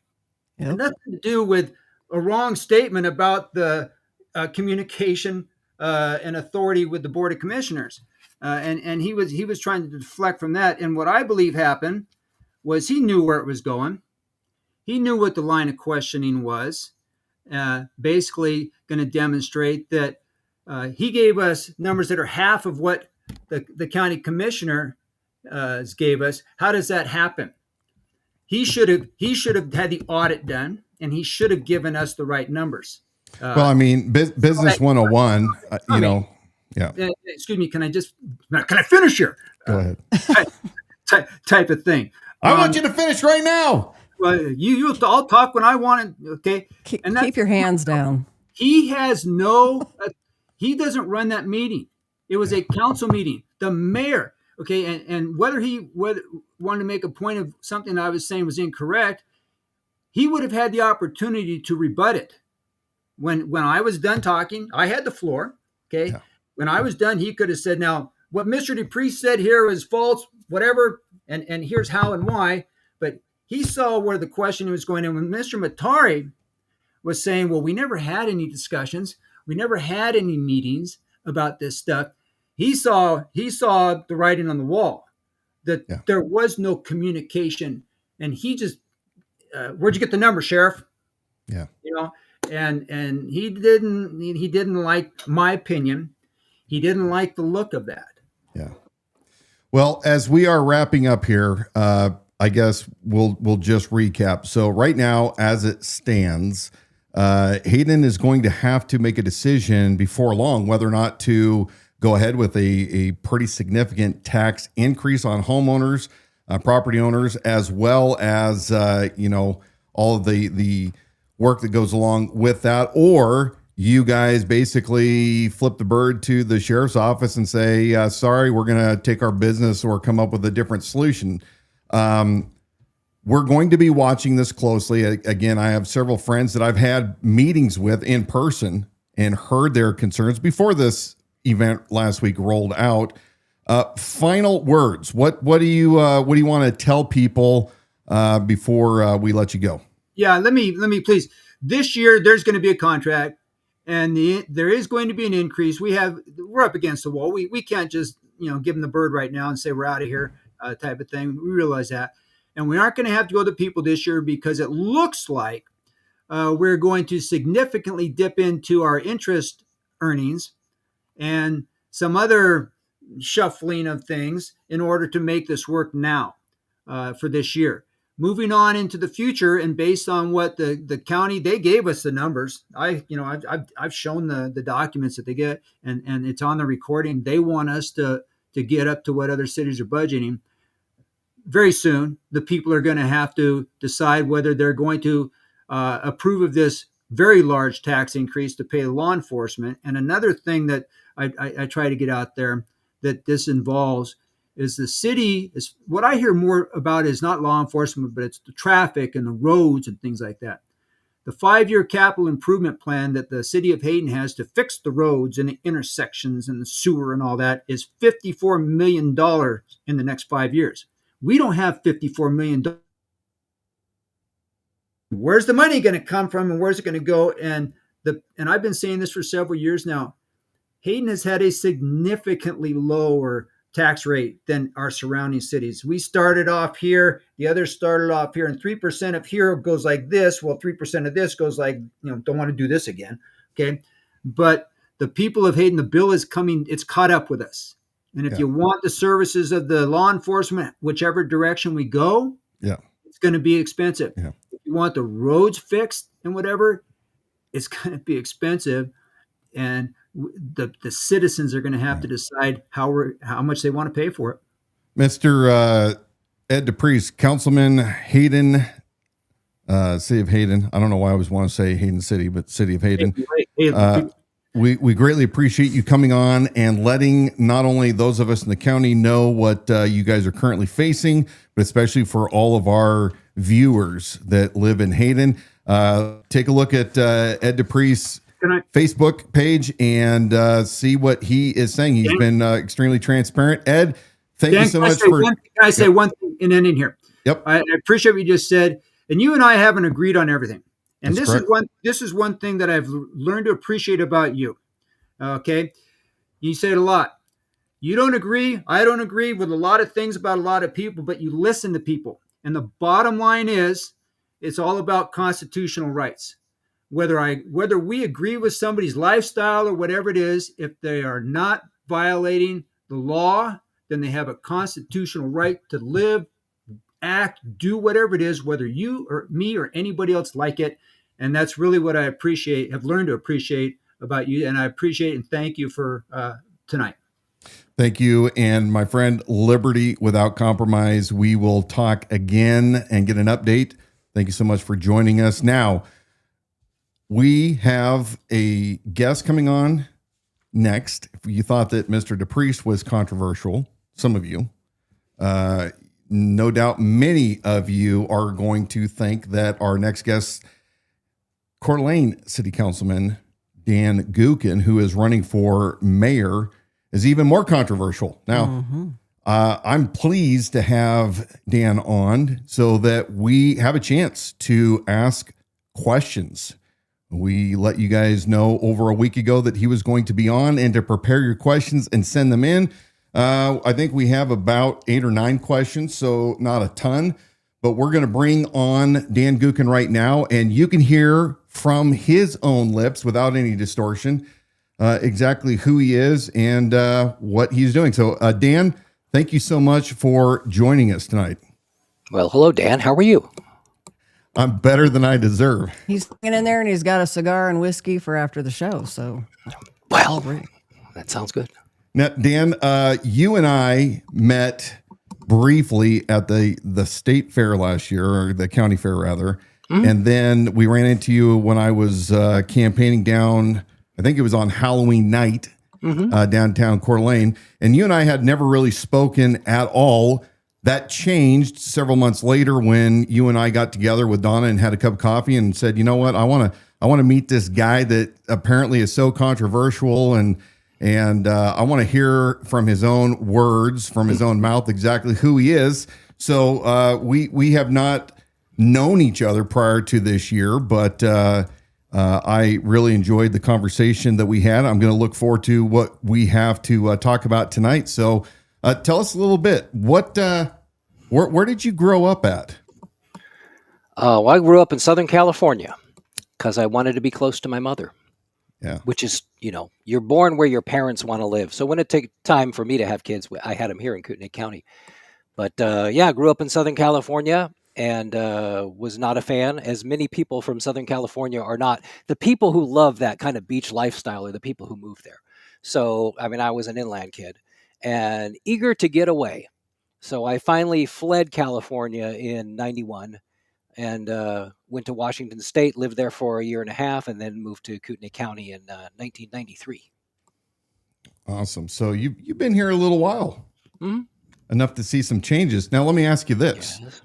Yep. Nothing to do with a wrong statement about the communication and authority with the Board of Commissioners. And he was trying to deflect from that. And what I believe happened was he knew where it was going. He knew what the line of questioning was, basically going to demonstrate that he gave us numbers that are half of what the county commissioner gave us. How does that happen? He should have had the audit done, and he should have given us the right numbers. Business 101, yeah. Excuse me, can I finish here? Go ahead. Type of thing. I want you to finish right now. Well, I'll talk when I want it, okay? Keep your hands down. He has he doesn't run that meeting. It was a council meeting. The mayor, okay, and whether he wanted to make a point of something I was saying was incorrect, he would have had the opportunity to rebut it. When I was done talking, I had the floor, okay? Yeah. When I was done, he could have said, now, what Mr. DePriest said here is false, whatever, and here's how and why. But he saw where the question was going. And when Mr. Matari was saying, well, we never had any discussions, we never had any meetings about this stuff, he saw the writing on the wall, that there was no communication. And he just, where'd you get the number, Sheriff? Yeah. You know, and he didn't like my opinion. He didn't like the look of that. Yeah. Well, as we are wrapping up here, I guess we'll just recap. So right now, as it stands, Hayden is going to have to make a decision before long whether or not to go ahead with a pretty significant tax increase on homeowners, property owners, as well as all of the work that goes along with that, or you guys basically flip the bird to the sheriff's office and say, sorry, we're going to take our business or come up with a different solution. We're going to be watching this closely. Again, I have several friends that I've had meetings with in person and heard their concerns before this event last week rolled out. Final words. What do you want to tell people before we let you go? Yeah, let me please. This year, there's going to be a contract, and there is going to be an increase. We're up against the wall. We can't just give them the bird right now and say we're out of here, type of thing. We realize that, and we aren't going to have to go to people this year because it looks like we're going to significantly dip into our interest earnings and some other shuffling of things in order to make this work now for this year. Moving on into the future, and based on what the county, they gave us the numbers. I've shown the documents that they get, and it's on the recording. They want us to get up to what other cities are budgeting. Very soon, the people are going to have to decide whether they're going to approve of this very large tax increase to pay law enforcement. And another thing that I try to get out there that this involves is the city is what I hear more about is not law enforcement, but it's the traffic and the roads and things like that. The 5-year capital improvement plan that the city of Hayden has to fix the roads and the intersections and the sewer and all that is $54 million in the next 5 years. We don't have $54 million. Where's the money going to come from, and where's it going to go? And I've been saying this for several years now. Hayden has had a significantly lower tax rate than our surrounding cities. We started off here, the others started off here, and 3% of here goes like this. Well, 3% of this goes like, don't want to do this again. Okay. But the people of Hayden, the bill is coming, it's caught up with us. And if you want the services of the law enforcement, whichever direction we go, it's going to be expensive. Yeah. If you want the roads fixed and whatever, it's going to be expensive. And the citizens are going to have to decide how much they want to pay for it. Mr. Ed DePriest, Councilman Hayden, City of Hayden. I don't know why I always want to say Hayden City, but City of Hayden. We greatly appreciate you coming on and letting not only those of us in the county know what you guys are currently facing, but especially for all of our viewers that live in Hayden. Take a look at Ed DePriest's Facebook page and see what he is saying. He's been extremely transparent. Ed, thank you so much for. Can I say one thing and then in here? Yep. I appreciate what you just said. And you and I haven't agreed on everything. And That's correct. This is one thing that I've learned to appreciate about you. Okay. You say it a lot. You don't agree. I don't agree with a lot of things about a lot of people, but you listen to people. And the bottom line is it's all about constitutional rights. Whether we agree with somebody's lifestyle or whatever it is, if they are not violating the law, then they have a constitutional right to live, act, do whatever it is, whether you or me or anybody else like it. And that's really what I have learned to appreciate about you. And I appreciate and thank you for tonight. Thank you. And my friend, liberty without compromise. We will talk again and get an update. Thank you so much for joining us. Now, we have a guest coming on next. If you thought that Mr. DePriest was controversial, some of you, no doubt many of you are going to think that our next guest, Coeur d'Alene City Councilman Dan Gookin, who is running for mayor, is even more controversial. Now, I'm pleased to have Dan on so that we have a chance to ask questions. We let you guys know over a week ago that he was going to be on and to prepare your questions and send them in. I think we have about 8 or 9 questions, so not a ton, but we're going to bring on Dan Gookin right now, and you can hear from his own lips without any distortion exactly who he is and what he's doing. So, Dan, thank you so much for joining us tonight. Well, hello, Dan. How are you? I'm better than I deserve. He's hanging in there, and he's got a cigar and whiskey for after the show. So, well, that sounds good. Now, Dan, you and I met briefly at the state fair last year, or the county fair rather, and then we ran into you when I was campaigning down. I think it was on Halloween night, downtown Coeur d'Alene, and you and I had never really spoken at all. That changed several months later when you and I got together with Donna and had a cup of coffee and said, you know what, I want to meet this guy that apparently is so controversial, and I want to hear from his own words, from his own mouth, exactly who he is. So we have not known each other prior to this year, but I really enjoyed the conversation that we had. I'm going to look forward to what we have to talk about tonight. So tell us a little bit. Where did you grow up at? Well, I grew up in Southern California because I wanted to be close to my mother. Yeah. Which is, you're born where your parents want to live. So when it took time for me to have kids, I had them here in Kootenai County. But I grew up in Southern California and was not a fan, as many people from Southern California are not. The people who love that kind of beach lifestyle are the people who moved there. So, I was an inland kid and eager to get away. So I finally fled California in 91 and went to Washington State, lived there for a year and a half, and then moved to Kootenai County in 1993. Awesome. So you've been here a little while, enough to see some changes. Now, let me ask you this. Yes.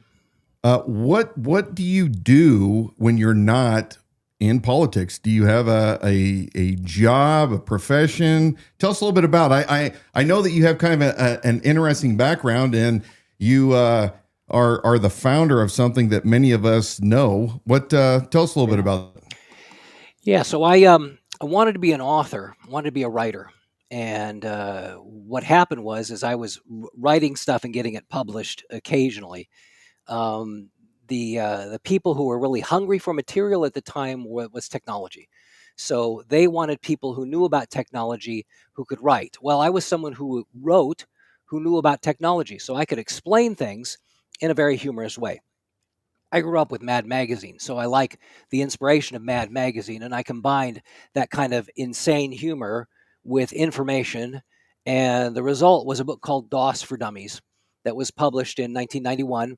What do you do when you're not in politics? Do you have a job, a profession? Tell us a little bit about it. I know that you have kind of an interesting background, and you are the founder of something that many of us know. Tell us a little bit about it. Yeah, so I wanted to be an author, wanted to be a writer. And what happened was I was writing stuff and getting it published occasionally. The people who were really hungry for material at the time was technology. So they wanted people who knew about technology who could write. Well, I was someone who wrote, who knew about technology, so I could explain things in a very humorous way. I grew up with Mad Magazine, so I like the inspiration of Mad Magazine, and I combined that kind of insane humor with information, and the result was a book called DOS for Dummies that was published in 1991.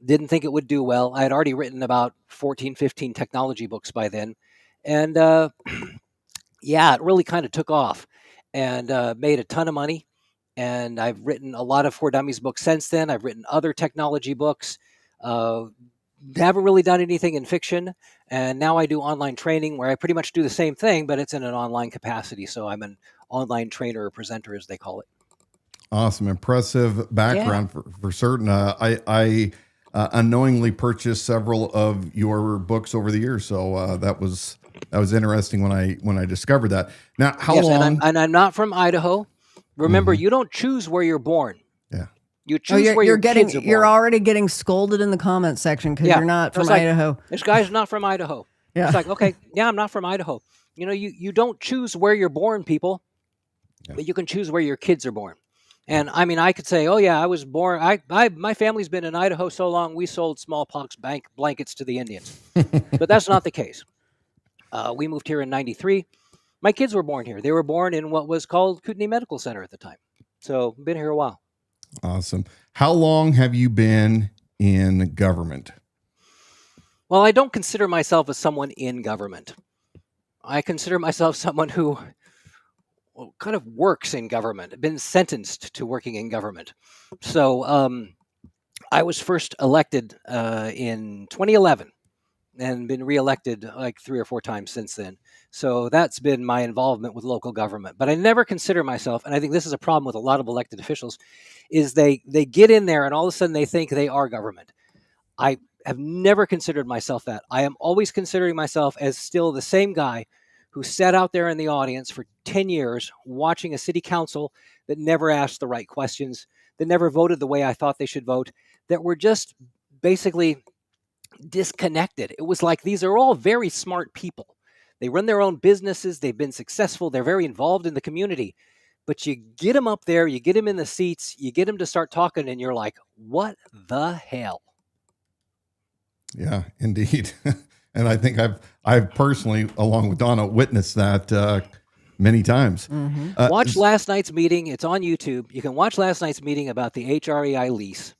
Didn't think it would do well. I had already written about 14, 15 technology books by then, and it really kind of took off and made a ton of money. And I've written a lot of For Dummies books since then. I've written other technology books. Haven't really done anything in fiction. And now I do online training where I pretty much do the same thing, but it's in an online capacity. So I'm an online trainer or presenter, as they call it. Awesome. Impressive background for certain. I unknowingly purchased several of your books over the years. So that was interesting when I discovered that. Now, how long? And I'm not from Idaho. Remember, you don't choose where you're born. Yeah. You choose where your kids are born. You're already getting scolded in the comment section because you're not from Idaho. This guy's not from Idaho. Yeah. It's like, okay, I'm not from Idaho. You don't choose where you're born, people, but you can choose where your kids are born. And I could say, oh yeah, I was born. My family's been in Idaho so long, we sold smallpox blankets to the Indians. But that's not the case. We moved here in 93. My kids were born here. They were born in what was called Kootenai Medical Center at the time. So been here a while. Awesome. How long have you been in government? Well, I don't consider myself as someone in government. I consider myself someone who kind of works in government, been sentenced to working in government. So I was first elected in 2011 and been reelected like 3 or 4 times since then. So that's been my involvement with local government. But I never consider myself, and I think this is a problem with a lot of elected officials, is they get in there and all of a sudden they think they are government. I have never considered myself that. I am always considering myself as still the same guy who sat out there in the audience for 10 years watching a city council that never asked the right questions, that never voted the way I thought they should vote, that were just basically disconnected. It was like these are all very smart people. They run their own businesses. They've been successful. They're very involved in the community. But you get them up there, you get them in the seats, you get them to start talking, and you're like, what the hell? Yeah, indeed. And I think I've personally, along with Donna, witnessed that many times. Watch last night's meeting. It's on YouTube. You can watch last night's meeting about the HREI lease,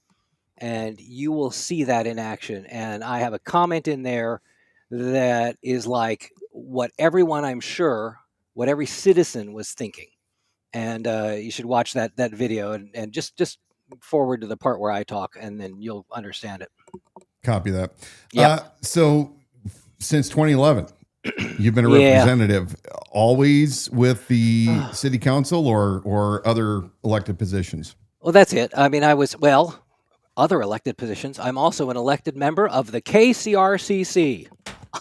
and you will see that in action. And I have a comment in there that is like what everyone, I'm sure, what every citizen was thinking. And you should watch that video and just forward to the part where I talk, and then you'll understand it. Copy that. Yep. So since 2011, you've been a representative, always with the city council or other elected positions? Well, that's it. I mean, other elected positions. I'm also an elected member of the KCRCC.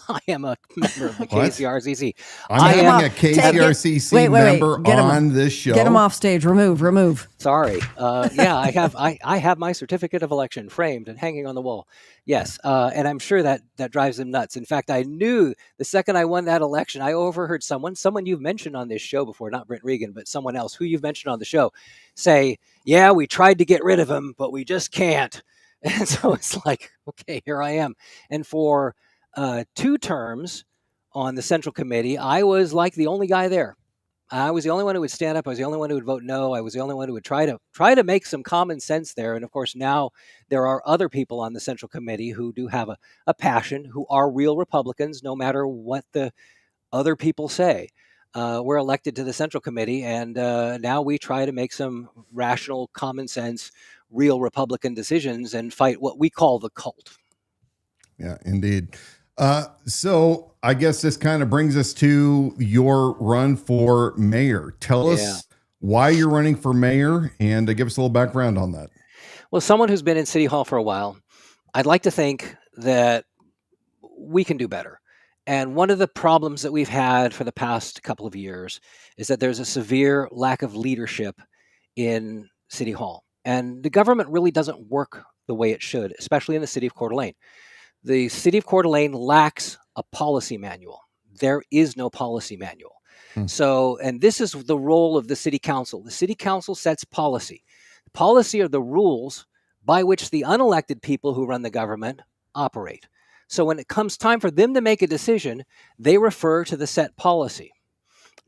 I am a member of the KCRCC. I'm having a KCRCC member on this show. Get him off stage. Remove. Sorry. I have my certificate of election framed and hanging on the wall. Yes. And I'm sure that drives them nuts. In fact, I knew the second I won that election, I overheard someone you've mentioned on this show before, not Brent Regan, but someone else who you've mentioned on the show, say, yeah, we tried to get rid of him, but we just can't. And so it's like, okay, here I am. And for 2 terms on the Central Committee, I was like the only guy there. I was the only one who would stand up. I was the only one who would vote no. I was the only one who would try to make some common sense there. And of course, now there are other people on the Central Committee who do have a passion, who are real Republicans, no matter what the other people say. We're elected to the Central Committee, and now we try to make some rational, common sense, real Republican decisions and fight what we call the cult. Yeah, indeed. So I guess this kind of brings us to your run for mayor. Tell us why you're running for mayor and give us a little background on that. Well, someone who's been in City Hall for a while, I'd like to think that we can do better. And one of the problems that we've had for the past couple of years is that there's a severe lack of leadership in City Hall. And the government really doesn't work the way it should, especially in the city of Coeur d'Alene. The city of Coeur d'Alene lacks a policy manual. There is no policy manual. So, and this is the role of the city council. The city council sets policy. Policy are the rules by which the unelected people who run the government operate. So when it comes time for them to make a decision, they refer to the set policy.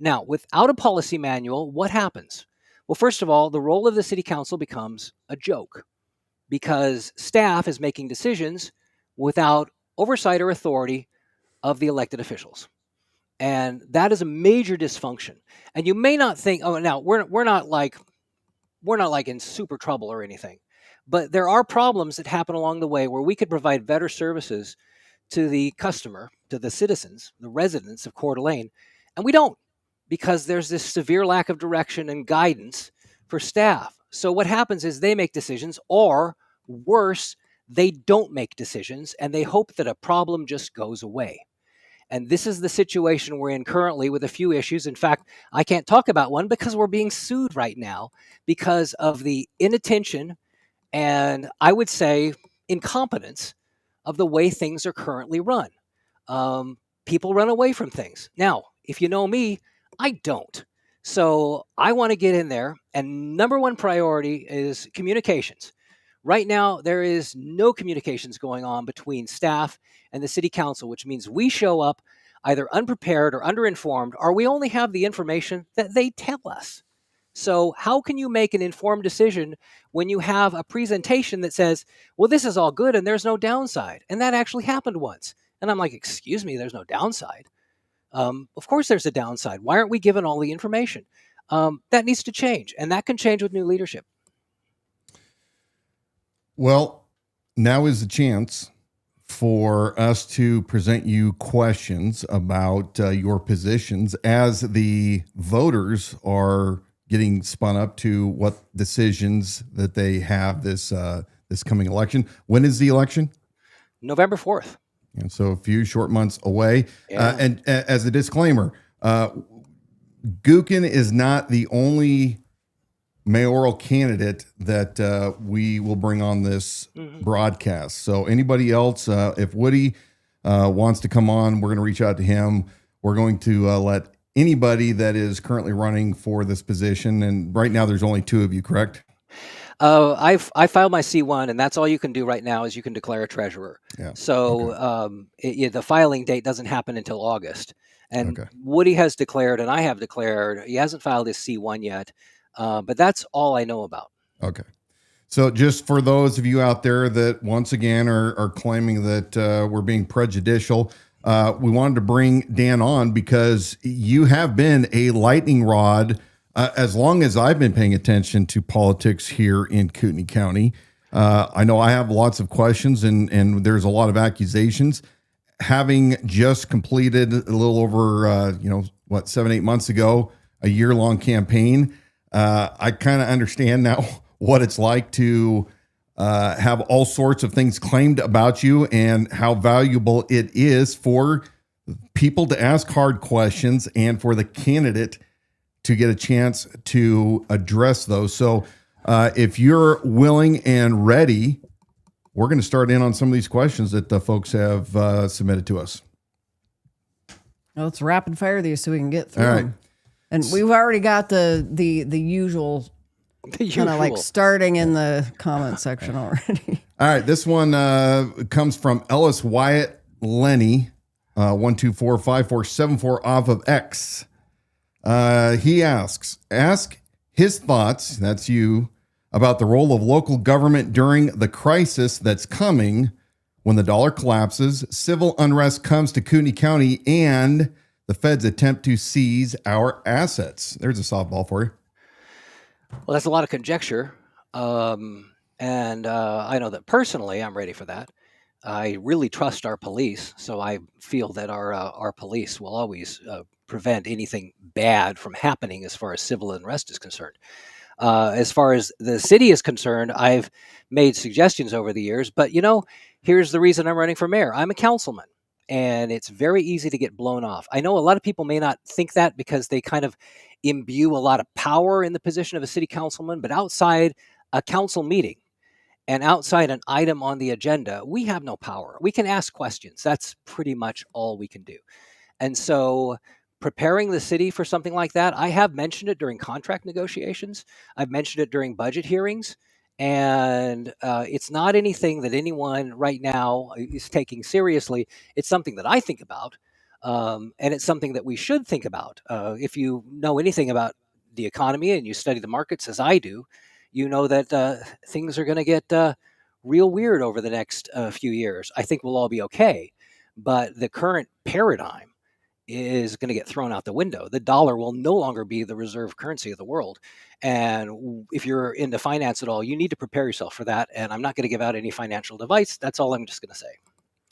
Now, without a policy manual, what happens? Well, first of all, the role of the city council becomes a joke because staff is making decisions without oversight or authority of the elected officials. And that is a major dysfunction. And you may not think, oh, now we're not like in super trouble or anything. But there are problems that happen along the way where we could provide better services to the customer, to the citizens, the residents of Coeur d'Alene, and we don't, because there's this severe lack of direction and guidance for staff. So what happens is they make decisions, or worse, they don't make decisions, and they hope that a problem just goes away. And this is the situation we're in currently with a few issues. In fact, I can't talk about one because we're being sued right now because of the inattention and I would say incompetence of the way things are currently run. People run away from things. Now, if you know me, I don't. So I want to get in there, and number one priority is communications. Right now, there is no communications going on between staff and the city council, which means we show up either unprepared or underinformed, or we only have the information that they tell us. So how can you make an informed decision when you have a presentation that says, well, this is all good and there's no downside? And that actually happened once. And I'm like, excuse me, there's no downside. Of course there's a downside. Why aren't we given all the information? That needs to change, and that can change with new leadership. Well, now is the chance for us to present you questions about your positions as the voters are getting spun up to what decisions that they have this coming election. When is the election? November 4th. And so a few short months away. Yeah. And as a disclaimer, Gookin is not the only mayoral candidate that we will bring on this broadcast. So anybody else, if Woody wants to come on, we're going to reach out to him. We're going to let anybody that is currently running for this position. And right now there's only two of you, correct? I filed my C1, and that's all you can do right now is you can declare a treasurer. Yeah. So the filing date doesn't happen until August. And Okay. Woody has declared, and I have declared. He hasn't filed his C1 yet, but that's all I know about. Okay. So just for those of you out there that once again are claiming that we're being prejudicial, we wanted to bring Dan on because you have been a lightning rod as long as I've been paying attention to politics here in Kootenai County. I know I have lots of questions and there's a lot of accusations. Having just completed a little over, 7-8 months ago, a year-long campaign, I kind of understand now what it's like to have all sorts of things claimed about you and how valuable it is for people to ask hard questions and for the candidate to get a chance to address those. So if you're willing and ready, we're going to start in on some of these questions that the folks have submitted to us. Well, let's rapid fire these so we can get through All right. them. And we've already got the usual kind of like starting in the comment section already. All right. This one comes from Ellis Wyatt Lenny, 1245474 off of X. He asks, ask his thoughts, that's you, about the role of local government during the crisis that's coming when the dollar collapses, civil unrest comes to Kootenai County, and the feds attempt to seize our assets. There's a softball for you. Well, that's a lot of conjecture. And I know that personally I'm ready for that. I really trust our police, so I feel that our police will always prevent anything bad from happening as far as civil unrest is concerned. As far as the city is concerned, I've made suggestions over the years, but here's the reason I'm running for mayor. I'm a councilman, and it's very easy to get blown off. I know a lot of people may not think that because they kind of imbue a lot of power in the position of a city councilman, but outside a council meeting and outside an item on the agenda, we have no power. We can ask questions. That's pretty much all we can do. And so preparing the city for something like that, I have mentioned it during contract negotiations. I've mentioned it during budget hearings. And it's not anything that anyone right now is taking seriously. It's something that I think about. And it's something that we should think about. If you know anything about the economy and you study the markets as I do, you know that things are going to get real weird over the next few years. I think we'll all be okay. But the current paradigm is going to get thrown out the window. The dollar will no longer be the reserve currency of the world. And if you're into finance at all, you need to prepare yourself for that. And I'm not going to give out any financial advice. That's all I'm just going to say.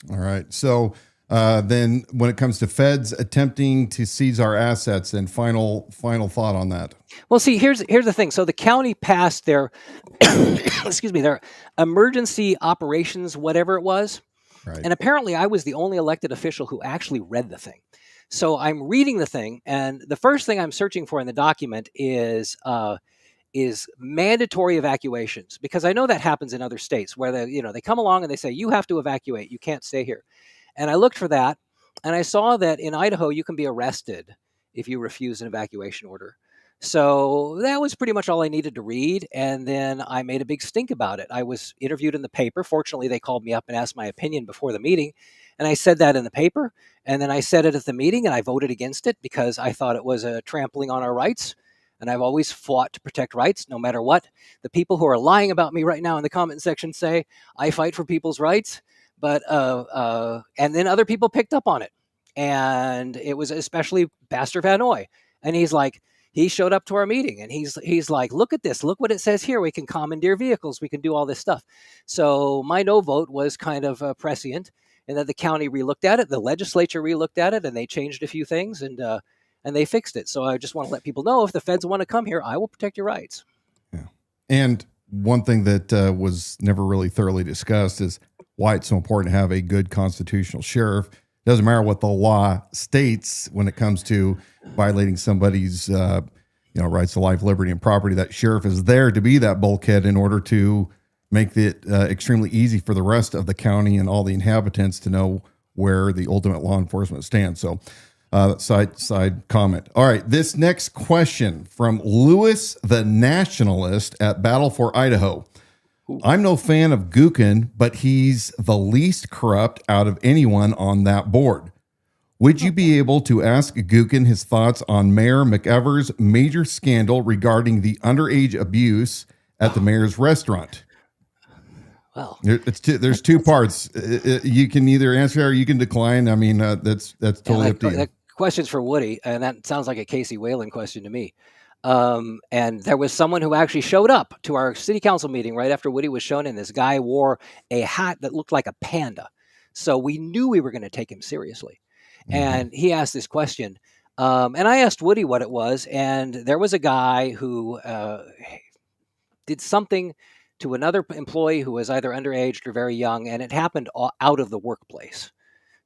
All right. So then when it comes to feds attempting to seize our assets, and final thought on that. Well, see, here's the thing. So the county passed their, their emergency operations, whatever it was. Right. And apparently I was the only elected official who actually read the thing. So I'm reading the thing, and the first thing I'm searching for in the document is mandatory evacuations, because I know that happens in other states where they come along and they say, you have to evacuate, you can't stay here. And I looked for that, and I saw that in Idaho you can be arrested if you refuse an evacuation order. So that was pretty much all I needed to read, and then I made a big stink about it. I was interviewed in the paper. Fortunately, they called me up and asked my opinion before the meeting, and I said that in the paper, and then I said it at the meeting, and I voted against it because I thought it was a trampling on our rights, and I've always fought to protect rights no matter what. The people who are lying about me right now in the comment section say I fight for people's rights, but and then other people picked up on it, and it was especially Pastor Vanoy, and he showed up to our meeting, and he's like, look at this, look what it says here. We can commandeer vehicles, we can do all this stuff. So my no vote was kind of prescient, and then the county relooked at it, the legislature relooked at it, and they changed a few things, and they fixed it. So I just want to let people know, if the feds want to come here, I will protect your rights. Yeah. And one thing that was never really thoroughly discussed is why it's so important to have a good constitutional sheriff. Doesn't matter what the law states when it comes to violating somebody's rights to life, liberty, and property. That sheriff is there to be that bulkhead in order to make it extremely easy for the rest of the county and all the inhabitants to know where the ultimate law enforcement stands. So side comment. All right, this next question from Lewis the Nationalist at Battle for Idaho. I'm no fan of Gookin, but he's the least corrupt out of anyone on that board. Would you be able to ask Gookin his thoughts on Mayor McEvers' major scandal regarding the underage abuse at the mayor's restaurant? Well, there's two parts. You can either answer or you can decline. I mean, that's totally up to you. That question's for Woody, and that sounds like a Casey Whalen question to me. And there was someone who actually showed up to our city council meeting right after Woody was shown in. This guy wore a hat that looked like a panda. So we knew we were going to take him seriously. Mm-hmm. And he asked this question. And I asked Woody what it was. And there was a guy who did something to another employee who was either underage or very young. And it happened out of the workplace.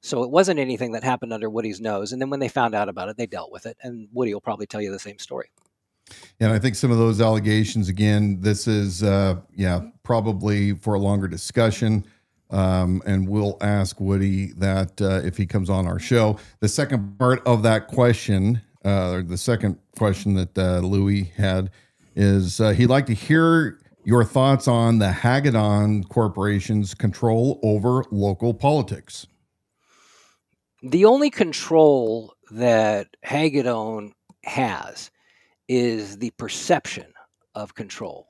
So it wasn't anything that happened under Woody's nose. And then when they found out about it, they dealt with it. And Woody will probably tell you the same story. And I think some of those allegations, again, this is, probably for a longer discussion. And we'll ask Woody that if he comes on our show. The second part of that question, or the second question that Louis had, is he'd like to hear your thoughts on the Hagedorn Corporation's control over local politics. The only control that Hagedorn has is the perception of control,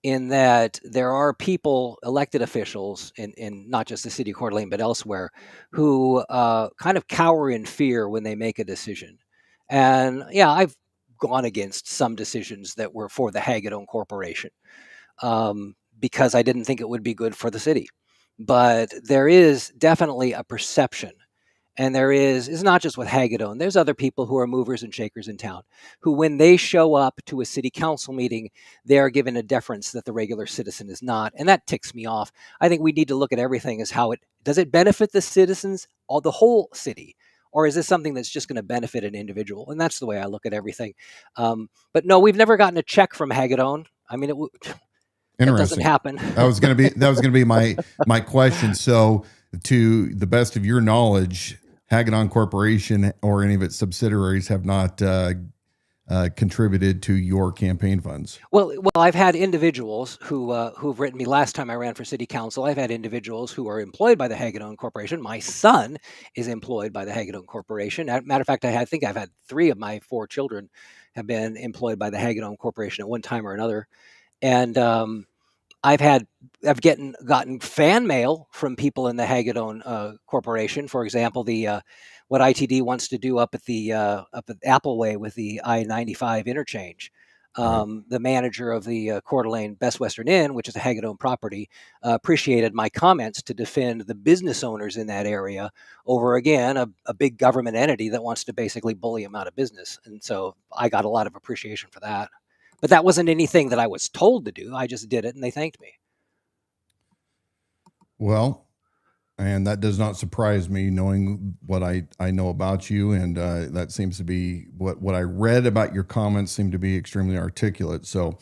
in that there are people, elected officials in not just the city of Coeur d'Alene, but elsewhere, who kind of cower in fear when they make a decision. And yeah, I've gone against some decisions that were for the Hagedorn Corporation because I didn't think it would be good for the city. But there is definitely a perception. And it's not just with Hagedorn. There's other people who are movers and shakers in town who, when they show up to a city council meeting, they are given a deference that the regular citizen is not. And that ticks me off. I think we need to look at everything as does it benefit the citizens or the whole city? Or is this something that's just going to benefit an individual? And that's the way I look at everything. But no, we've never gotten a check from Hagedorn. I mean, it doesn't happen. That was going to be my question. So, to the best of your knowledge, Hagedorn Corporation or any of its subsidiaries have not contributed to your campaign funds. Well, I've had individuals who've written me. Last time I ran for city council, I've had individuals who are employed by the Hagedorn Corporation. My son is employed by the Hagedorn Corporation. Matter of fact, I think I've had 3 of my 4 children have been employed by the Hagedorn Corporation at one time or another. And I've gotten fan mail from people in the Hagedorn Corporation. For example, what ITD wants to do up at Appleway with the I-95 interchange. The manager of the Coeur d'Alene Best Western Inn, which is a Hagedorn property, appreciated my comments to defend the business owners in that area over, again, a big government entity that wants to basically bully them out of business. And so I got a lot of appreciation for that. But that wasn't anything that I was told to do. I just did it, and they thanked me. Well, and that does not surprise me, knowing what I know about you, and that seems to be what I read about your comments seem to be extremely articulate. So,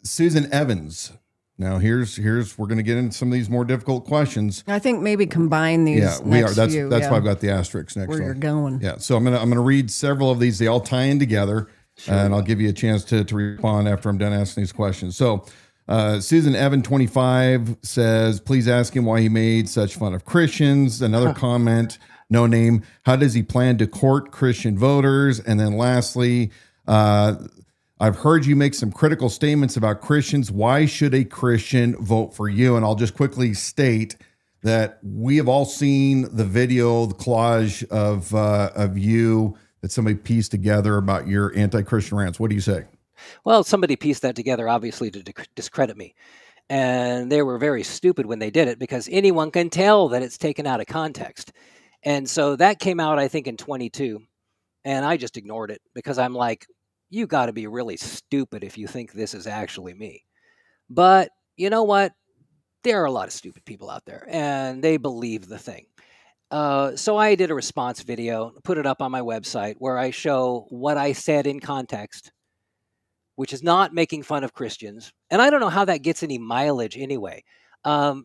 Susan Evans. Now, here's we're going to get into some of these more difficult questions. I think maybe combine these. Yeah, we are. That's why I've got the asterisks next. Where you're going. Yeah. So I'm gonna read several of these. They all tie in together. Sure. And I'll give you a chance to respond after I'm done asking these questions. So Susan Evan 25 says, please ask him why he made such fun of Christians. Another comment, no name. How does he plan to court Christian voters? And then lastly, I've heard you make some critical statements about Christians. Why should a Christian vote for you? And I'll just quickly state that we have all seen the video, the collage of you that somebody pieced together about your anti-Christian rants. What do you say? Well, somebody pieced that together, obviously, to discredit me. And they were very stupid when they did it because anyone can tell that it's taken out of context. And so that came out, I think, in 22. And I just ignored it because I'm like, you got to be really stupid if you think this is actually me. But you know what? There are a lot of stupid people out there and they believe the thing. So I did a response video, put it up on my website where I show what I said in context, which is not making fun of Christians. And I don't know how that gets any mileage anyway. Goebbels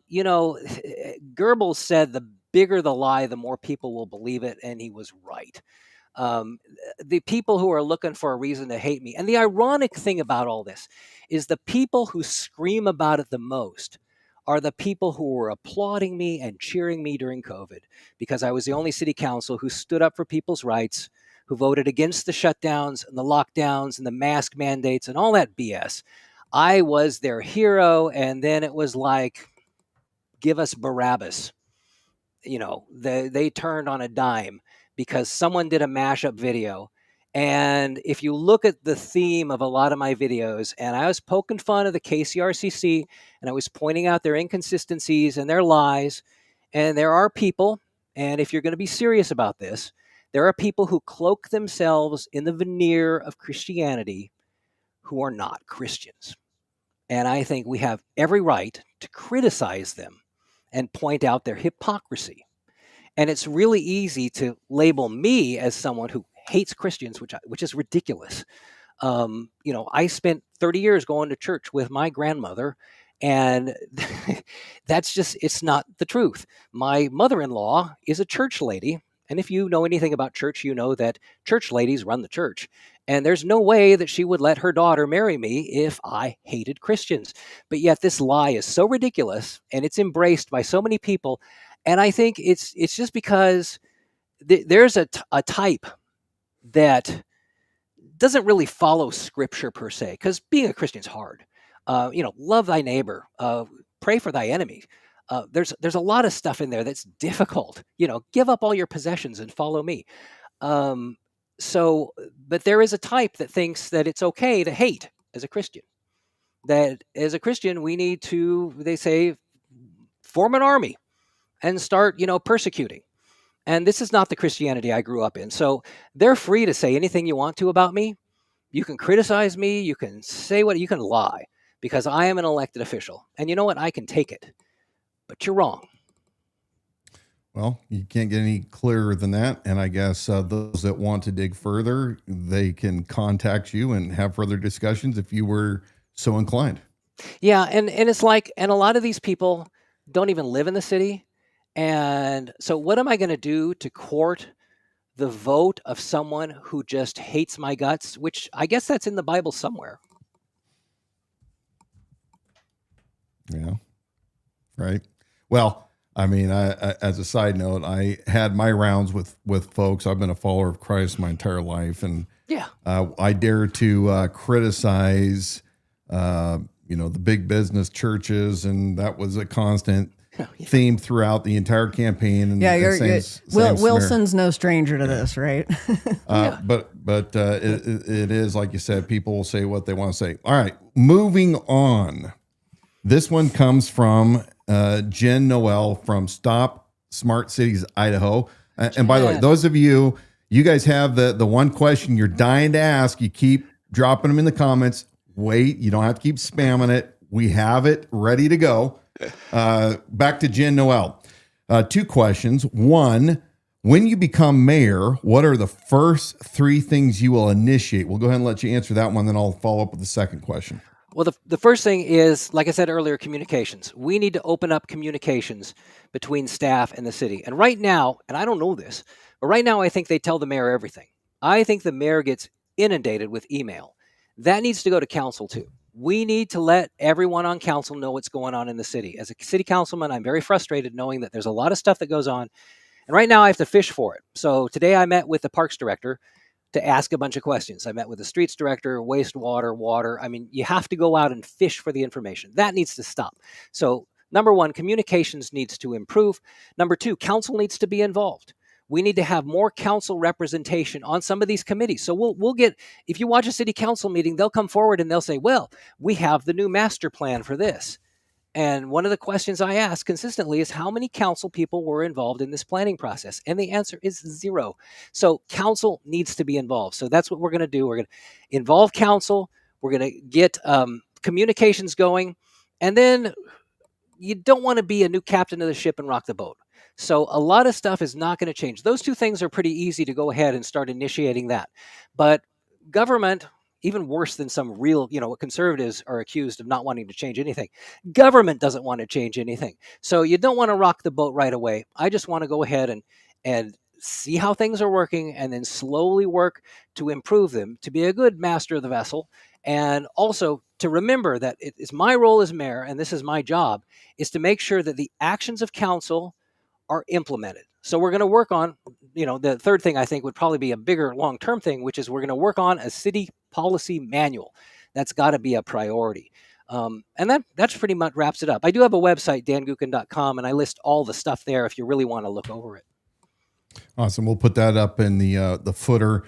said the bigger the lie, the more people will believe it. And he was right. The people who are looking for a reason to hate me. And the ironic thing about all this is the people who scream about it the most are the people who were applauding me and cheering me during COVID because I was the only city council who stood up for people's rights, who voted against the shutdowns and the lockdowns and the mask mandates and all that BS. I was their hero. And then it was like, give us Barabbas. They turned on a dime because someone did a mashup video. And if you look at the theme of a lot of my videos, and I was poking fun of the KCRCC, and I was pointing out their inconsistencies and their lies, and there are people, and if you're going to be serious about this, there are people who cloak themselves in the veneer of Christianity who are not Christians. And I think we have every right to criticize them and point out their hypocrisy. And it's really easy to label me as someone who hates Christians, which is ridiculous. I spent 30 years going to church with my grandmother, and it's not the truth. My mother-in-law is a church lady. And if you know anything about church, you know that church ladies run the church. And there's no way that she would let her daughter marry me if I hated Christians. But yet this lie is so ridiculous, and it's embraced by so many people. And I think it's just because there's a type that doesn't really follow scripture per se, because being a Christian is hard. Love thy neighbor, pray for thy enemy. There's a lot of stuff in there that's difficult. Give up all your possessions and follow me. But there is a type that thinks that it's okay to hate as a Christian. That as a Christian, we need to, they say, form an army and start, persecuting. And this is not the Christianity I grew up in. So they're free to say anything you want to about me. You can criticize me. You can say you can lie because I am an elected official. And you know what? I can take it. But you're wrong. Well, you can't get any clearer than that. And I guess those that want to dig further, they can contact you and have further discussions if you were so inclined. Yeah. And it's like, and a lot of these people don't even live in the city. And so what am I going to do to court the vote of someone who just hates my guts, which I guess that's in the Bible somewhere. Yeah. Right. Well, I mean, I as a side note, I had my rounds with folks. I've been a follower of Christ my entire life. And yeah, I dare to criticize, the big business churches. And that was a constant theme throughout the entire campaign. And Wilson's no stranger to this, right? But it is, like you said, people will say what they want to say. All right, moving on. This one comes from Jen Noel from Stop Smart Cities, Idaho. And by the way, those of you guys have the one question you're dying to ask. You keep dropping them in the comments. Wait, you don't have to keep spamming it. We have it ready to go. Back to Jen Noel. 2 questions. 1, when you become mayor, what are the first 3 things you will initiate? We'll go ahead and let you answer that one, then I'll follow up with the second question. Well, the first thing is, like I said earlier, communications. We need to open up communications between staff and the city. And right now, and I don't know this, but right now I think they tell the mayor everything. I think the mayor gets inundated with email. That needs to go to council too. We need to let everyone on council know what's going on in the city. As a city councilman, I'm very frustrated knowing that there's a lot of stuff that goes on. And right now I have to fish for it. So today I met with the parks director to ask a bunch of questions. I met with the streets director, wastewater, water. I mean, you have to go out and fish for the information. That needs to stop. So number 1, communications needs to improve. Number 2, council needs to be involved. We need to have more council representation on some of these committees. So we'll get, if you watch a city council meeting, they'll come forward and they'll say, well, we have the new master plan for this. And one of the questions I ask consistently is how many council people were involved in this planning process? And the answer is 0. So council needs to be involved. So that's what we're going to do. We're going to involve council. We're going to get communications going. And then you don't want to be a new captain of the ship and rock the boat. So a lot of stuff is not going to change. Those two things are pretty easy to go ahead and start initiating that. But government, even worse than some real, conservatives are accused of not wanting to change anything. Government doesn't want to change anything. So you don't want to rock the boat right away. I just want to go ahead and see how things are working and then slowly work to improve them, to be a good master of the vessel. And also to remember that it is my role as mayor, and this is my job, is to make sure that the actions of council are implemented. So we're going to work on, the third thing I think would probably be a bigger long-term thing, which is we're going to work on a city policy manual. That's got to be a priority. And that's pretty much wraps it up. I do have a website, dangookin.com, and I list all the stuff there if you really want to look over it. Awesome. We'll put that up in the footer.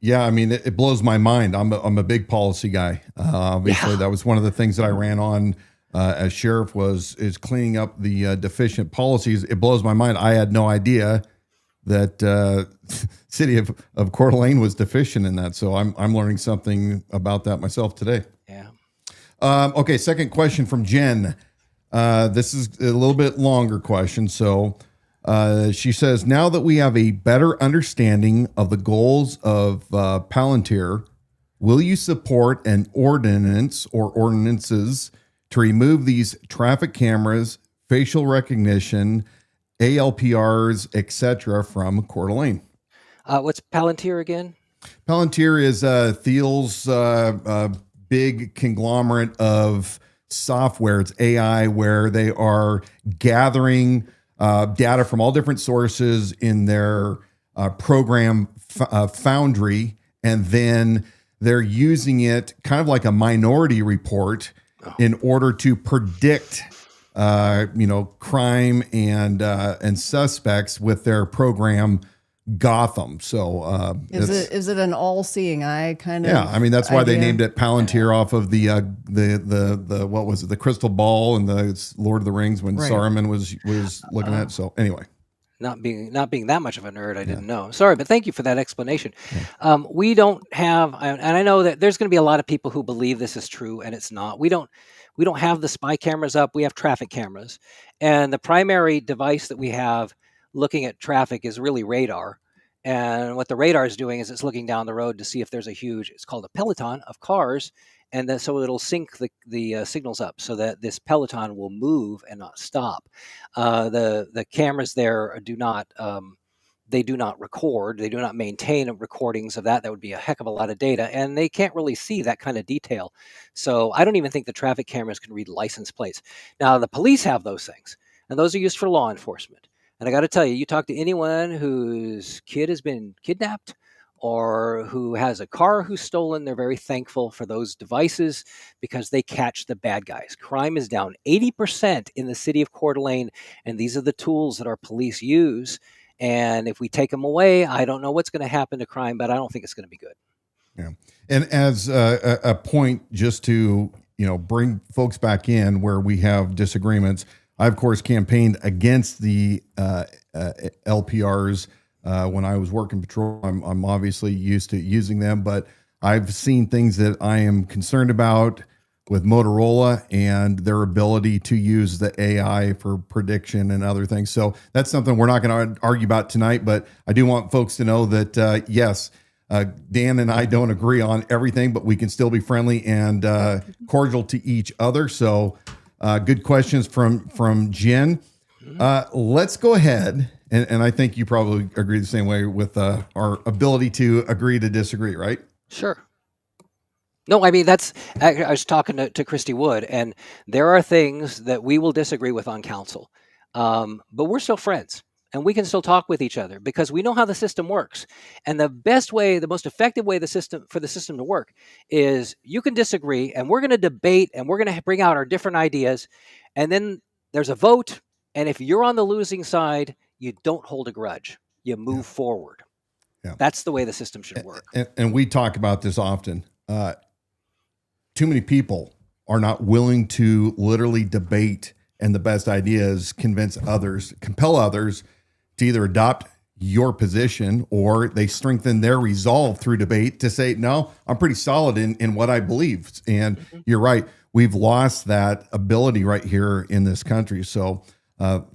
Yeah, I mean, it blows my mind. I'm a big policy guy. Obviously, that was one of the things that I ran on as sheriff is cleaning up the deficient policies. It blows my mind. I had no idea that city of Coeur d'Alene was deficient in that. So I'm learning something about that myself today. Yeah. Okay. Second question from Jen. This is a little bit longer question. So she says, now that we have a better understanding of the goals of Palantir, will you support an ordinance or ordinances to remove these traffic cameras, facial recognition, ALPRs, etc. from Coeur d'Alene? What's Palantir again? Palantir is Thiel's big conglomerate of software. It's AI where they are gathering data from all different sources in their program Foundry, and then they're using it kind of like a minority report in order to predict crime and suspects with their program Gotham. So is it an all-seeing eye kind of? Yeah, I mean that's why idea? they named it Palantir off of the what was it, the crystal ball in the Lord of the Rings when Saruman was looking at it. So anyway. Not being that much of a nerd, I didn't know. Sorry, but thank you for that explanation. We don't have, and I know that there's going to be a lot of people who believe this is true, and it's not. We don't have the spy cameras up. We have traffic cameras, and the primary device that we have looking at traffic is really radar. And what the radar is doing is it's looking down the road to see if there's it's called a peloton of cars. And then so it'll sync the signals up so that this peloton will move and not stop. The cameras there do not record. They do not maintain recordings of that. That would be a heck of a lot of data, and they can't really see that kind of detail. So I don't even think the traffic cameras can read license plates. Now the police have those things, and those are used for law enforcement. And I got to tell you, you talk to anyone whose kid has been kidnapped or who has a car who's stolen, they're very thankful for those devices because they catch the bad guys. Crime is down 80% in the city of Coeur d'Alene, and these are the tools that our police use. And if we take them away, I don't know what's going to happen to crime, but I don't think it's going to be good. Yeah. And as a point, just to bring folks back in where we have disagreements, I, of course, campaigned against the LPRs when I was working patrol. I'm obviously used to using them, but I've seen things that I am concerned about with Motorola and their ability to use the AI for prediction and other things. So that's something we're not going to argue about tonight, but I do want folks to know that, yes, Dan and I don't agree on everything, but we can still be friendly and cordial to each other. So good questions from Jen. Let's go ahead. And I think you probably agree the same way with our ability to agree to disagree, right? Sure. No, I mean, I was talking to Christy Wood, and there are things that we will disagree with on council. But we're still friends, and we can still talk with each other because we know how the system works. And the best way, the most effective way for the system to work is you can disagree, and we're going to debate, and we're going to bring out our different ideas. And then there's a vote. And if you're on the losing side, you don't hold a grudge. You move forward. Yeah. That's the way the system should work. And we talk about this often. Too many people are not willing to literally debate and the best ideas compel others to either adopt your position, or they strengthen their resolve through debate to say, no, I'm pretty solid in what I believe. And you're right. We've lost that ability right here in this country. So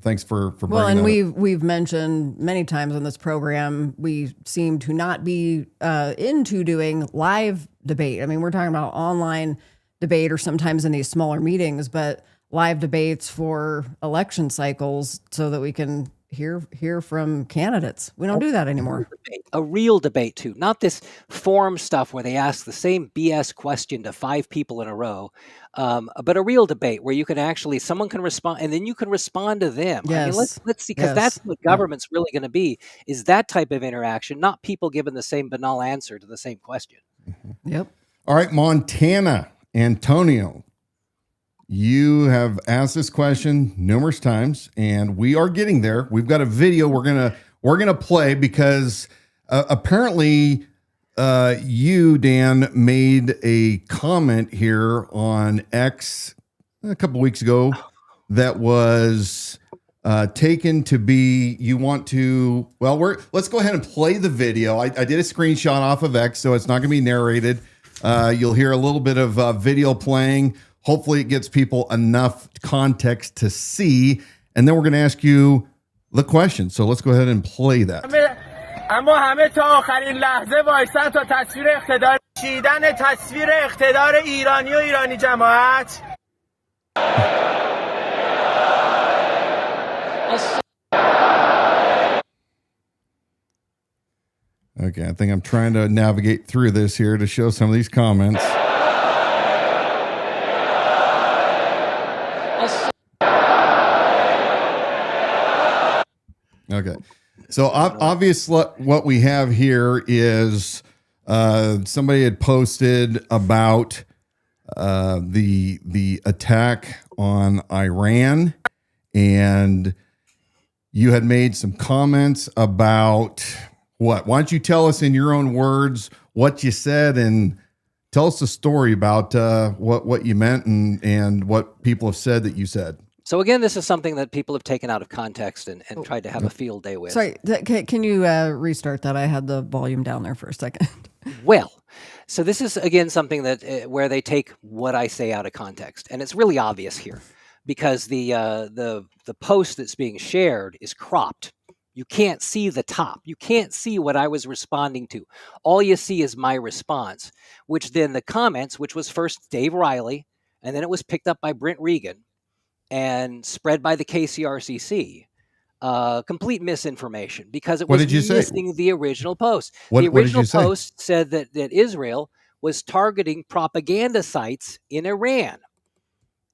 thanks for bringing well, and that up. we've mentioned many times on this program, we seem to not be into doing live debate. I mean, we're talking about online debate or sometimes in these smaller meetings, but live debates for election cycles so that we can hear from candidates. We don't do that anymore. A real debate too, not this forum stuff where they ask the same BS question to 5 people in a row, but a real debate where you can actually, someone can respond and then you can respond to them. Yes. I mean, let's see, because Yes. that's what government's really going to be, is that type of interaction, not people giving the same banal answer to the same question. Yep. All right, Montana, Antonio, you have asked this question numerous times, and we are getting there. We've got a video we're gonna play because apparently you, Dan, made a comment here on X a couple weeks ago that was taken to be, you want to, well, let's go ahead and play the video. I did a screenshot off of X, so it's not gonna be narrated. You'll hear a little bit of video playing. Hopefully it gets people enough context to see, and then we're going to ask you the question. So let's go ahead and play that. اما همه تا آخرین لحظه وایسن تا تصویر اقتدار چیدن تصویر اقتدار ایرانی و ایرانی جماعت. Okay, I think I'm trying to navigate through this here to show some of these comments. Okay, so obviously what we have here is somebody had posted about the attack on Iran, and you had made some comments about what? Why don't you tell us in your own words what you said, and tell us the story about what you meant and what people have said that you said. So again, this is something that people have taken out of context and tried to have a field day with. Sorry, can you restart that? I had the volume down there for a second. Well, so this is again something that where they take what I say out of context, and it's really obvious here because the post that's being shared is cropped. You can't see the top. You can't see what I was responding to. All you see is my response, which then the comments, which was first Dave Riley, and then it was picked up by Brent Regan and spread by the KCRCC. Complete misinformation because it was missing the original post. The original post said that Israel was targeting propaganda sites in Iran.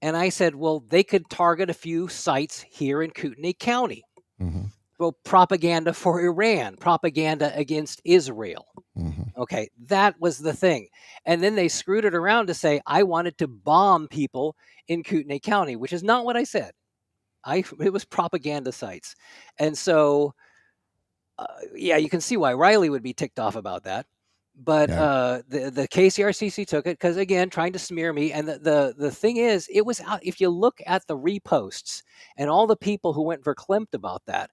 And I said, well, they could target a few sites here in Kootenai County. Mm-hmm. Well, propaganda for Iran, propaganda against Israel. Mm-hmm. Okay, that was the thing. And then they screwed it around to say, I wanted to bomb people in Kootenai County, which is not what I said. It was propaganda sites. And so, yeah, you can see why Riley would be ticked off about that. But the KCRCC took it because, again, trying to smear me. And the thing is, it was out. If you look at the reposts and all the people who went verklempt about that,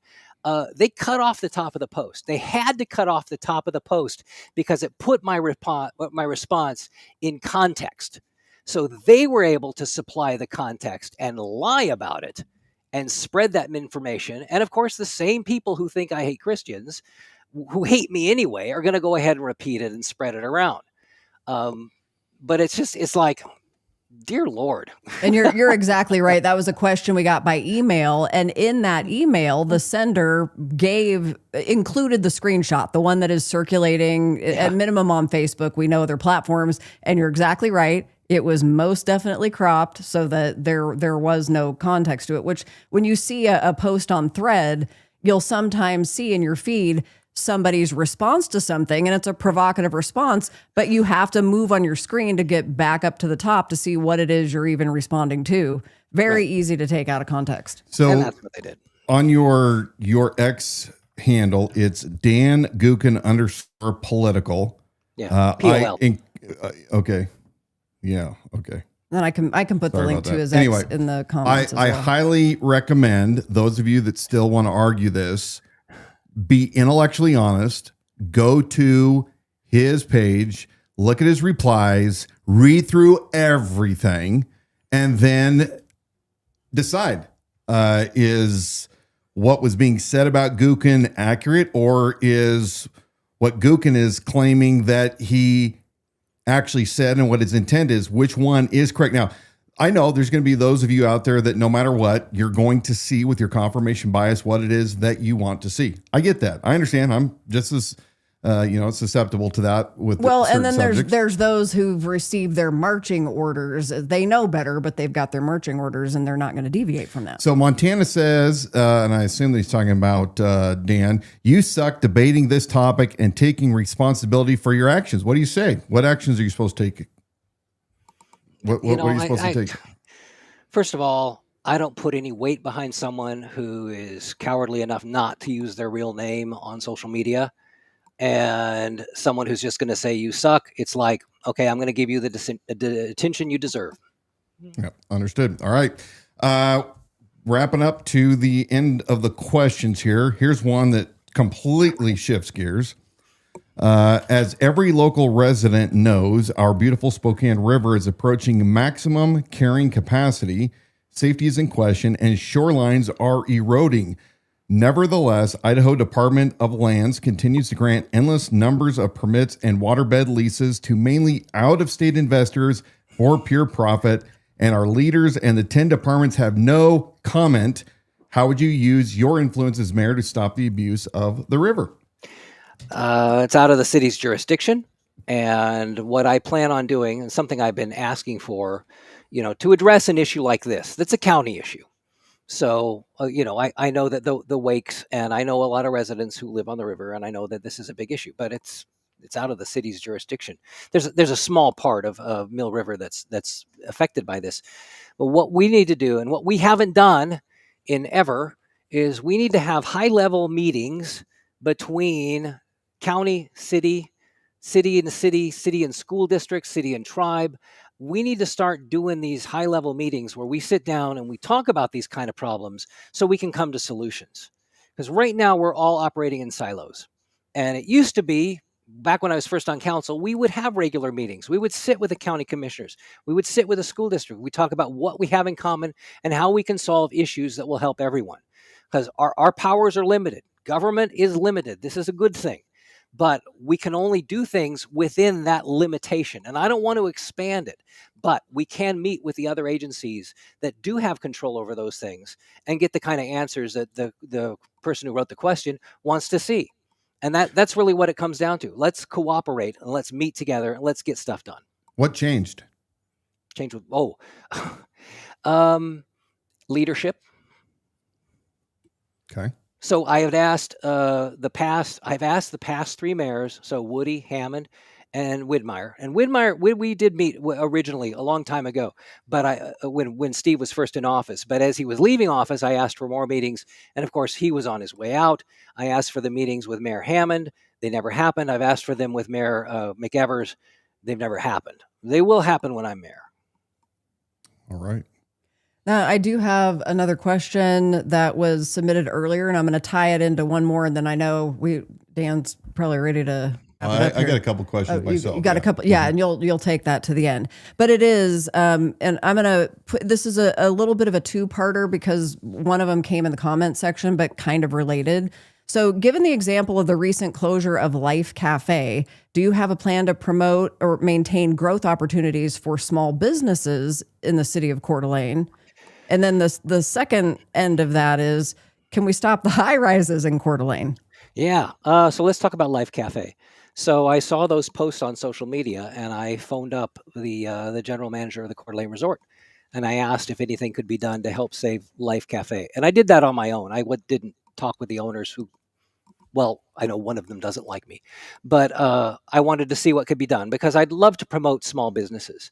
they cut off the top of the post. They had to cut off the top of the post because it put my response in context. So they were able to supply the context and lie about it and spread that information. And of course, the same people who think I hate Christians, who hate me anyway, are going to go ahead and repeat it and spread it around. But it's like, dear Lord. And you're exactly right. That was a question we got by email. And in that email, the sender included the screenshot, the one that is circulating at minimum on Facebook. We know other platforms. And you're exactly right. It was most definitely cropped so that there was no context to it, which when you see a post on Thread, you'll sometimes see in your feed somebody's response to something, and it's a provocative response, but you have to move on your screen to get back up to the top to see what it is you're even responding to. Very easy to take out of context. So and that's what they did. On your X handle, it's Dan Gookin _ political. Yeah, POL. Okay. Yeah, okay. Then I can put the Sorry link about to that. his Anyway, ex in the comments. I as well. highly recommend those of you that still want to argue this, be intellectually honest, go to his page, look at his replies, read through everything, and then decide, is what was being said about Gookin accurate, or is what Gookin is claiming that he actually said and what his intent is, which one is correct? Now, I know there's going to be those of you out there that no matter what, you're going to see with your confirmation bias what it is that you want to see. I get that. I understand. I'm just as susceptible to that with and then subjects. there's those who've received their marching orders. They know better, but they've got their marching orders and they're not going to deviate from that. So Montana says, and I assume that he's talking about Dan, you suck debating this topic and taking responsibility for your actions. What do you say? What actions are you supposed to take? What are you supposed to take? First of all, I don't put any weight behind someone who is cowardly enough not to use their real name on social media. And someone who's just going to say you suck, it's like, okay, I'm going to give you the attention you deserve. Yep, understood. All right. Wrapping up to the end of the questions here. Here's one that completely shifts gears. As every local resident knows, our beautiful Spokane River is approaching maximum carrying capacity. Safety is in question and shorelines are eroding. Nevertheless, Idaho Department of Lands continues to grant endless numbers of permits and waterbed leases to mainly out-of-state investors for pure profit, and our leaders and the 10 departments have no comment. How would you use your influence as mayor to stop the abuse of the river? It's out of the city's jurisdiction, and what I plan on doing, and something I've been asking for, to address an issue like this, that's a county issue. So, I know that the wakes, and I know a lot of residents who live on the river, and I know that this is a big issue, but it's out of the city's jurisdiction. There's a small part of Mill River that's affected by this. But what we need to do, and what we haven't done in ever, is we need to have high-level meetings between county, city and school districts, city and tribe. We need to start doing these high-level meetings where we sit down and we talk about these kind of problems so we can come to solutions. Because right now we're all operating in silos. And it used to be, back when I was first on council, we would have regular meetings. We would sit with the county commissioners. We would sit with the school district. We talk about what we have in common and how we can solve issues that will help everyone. Because our powers are limited. Government is limited. This is a good thing. But we can only do things within that limitation. And I don't want to expand it, but we can meet with the other agencies that do have control over those things and get the kind of answers that the person who wrote the question wants to see. And that's really what it comes down to. Let's cooperate and let's meet together and let's get stuff done. What changed? Leadership. Okay. So I have asked the past three mayors, so Woody, Hammond, and Widmeyer. And we did meet originally a long time ago, but when Steve was first in office. But as he was leaving office, I asked for more meetings, and of course he was on his way out. I asked for the meetings with Mayor Hammond; they never happened. I've asked for them with Mayor McEvers; they've never happened. They will happen when I'm mayor. All right. Now, I do have another question that was submitted earlier, and I'm going to tie it into one more, and then I know Dan's probably ready to. I got a couple questions myself. You got a couple, yeah, and you'll take that to the end. But it is, and I'm going to put this is a little bit of a two-parter because one of them came in the comment section, but kind of related. So, given the example of the recent closure of Life Cafe, do you have a plan to promote or maintain growth opportunities for small businesses in the city of Coeur d'Alene? And then the second end of that is, can we stop the high rises in Coeur d'Alene? Yeah. So let's talk about Life Cafe. So I saw those posts on social media, and I phoned up the general manager of the Coeur d'Alene Resort, and I asked if anything could be done to help save Life Cafe. And I did that on my own. I didn't talk with the owners who, well, I know one of them doesn't like me, but I wanted to see what could be done because I'd love to promote small businesses.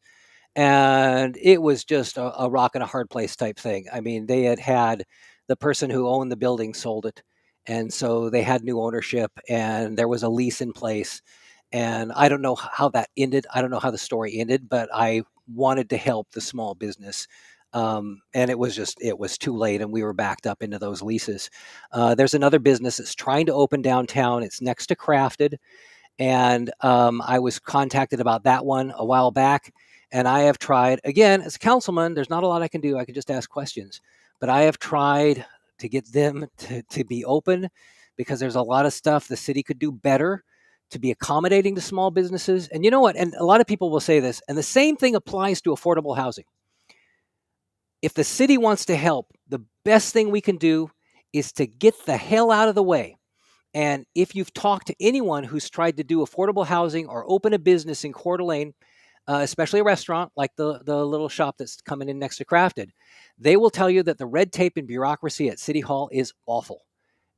And it was just a rock and a hard place type thing. I mean, they had the person who owned the building sold it. And so they had new ownership and there was a lease in place. And I don't know how that ended. I don't know how the story ended, but I wanted to help the small business. And it was too late, and we were backed up into those leases. There's another business that's trying to open downtown. It's next to Crafted. And I was contacted about that one a while back. And I have tried, again, as a councilman, there's not a lot I can do. I can just ask questions. But I have tried to get them to be open, because there's a lot of stuff the city could do better to be accommodating to small businesses. And you know what? And a lot of people will say this, and the same thing applies to affordable housing. If the city wants to help, the best thing we can do is to get the hell out of the way. And if you've talked to anyone who's tried to do affordable housing or open a business in Coeur d'Alene, especially a restaurant like the little shop that's coming in next to Crafted, they will tell you that the red tape and bureaucracy at City Hall is awful.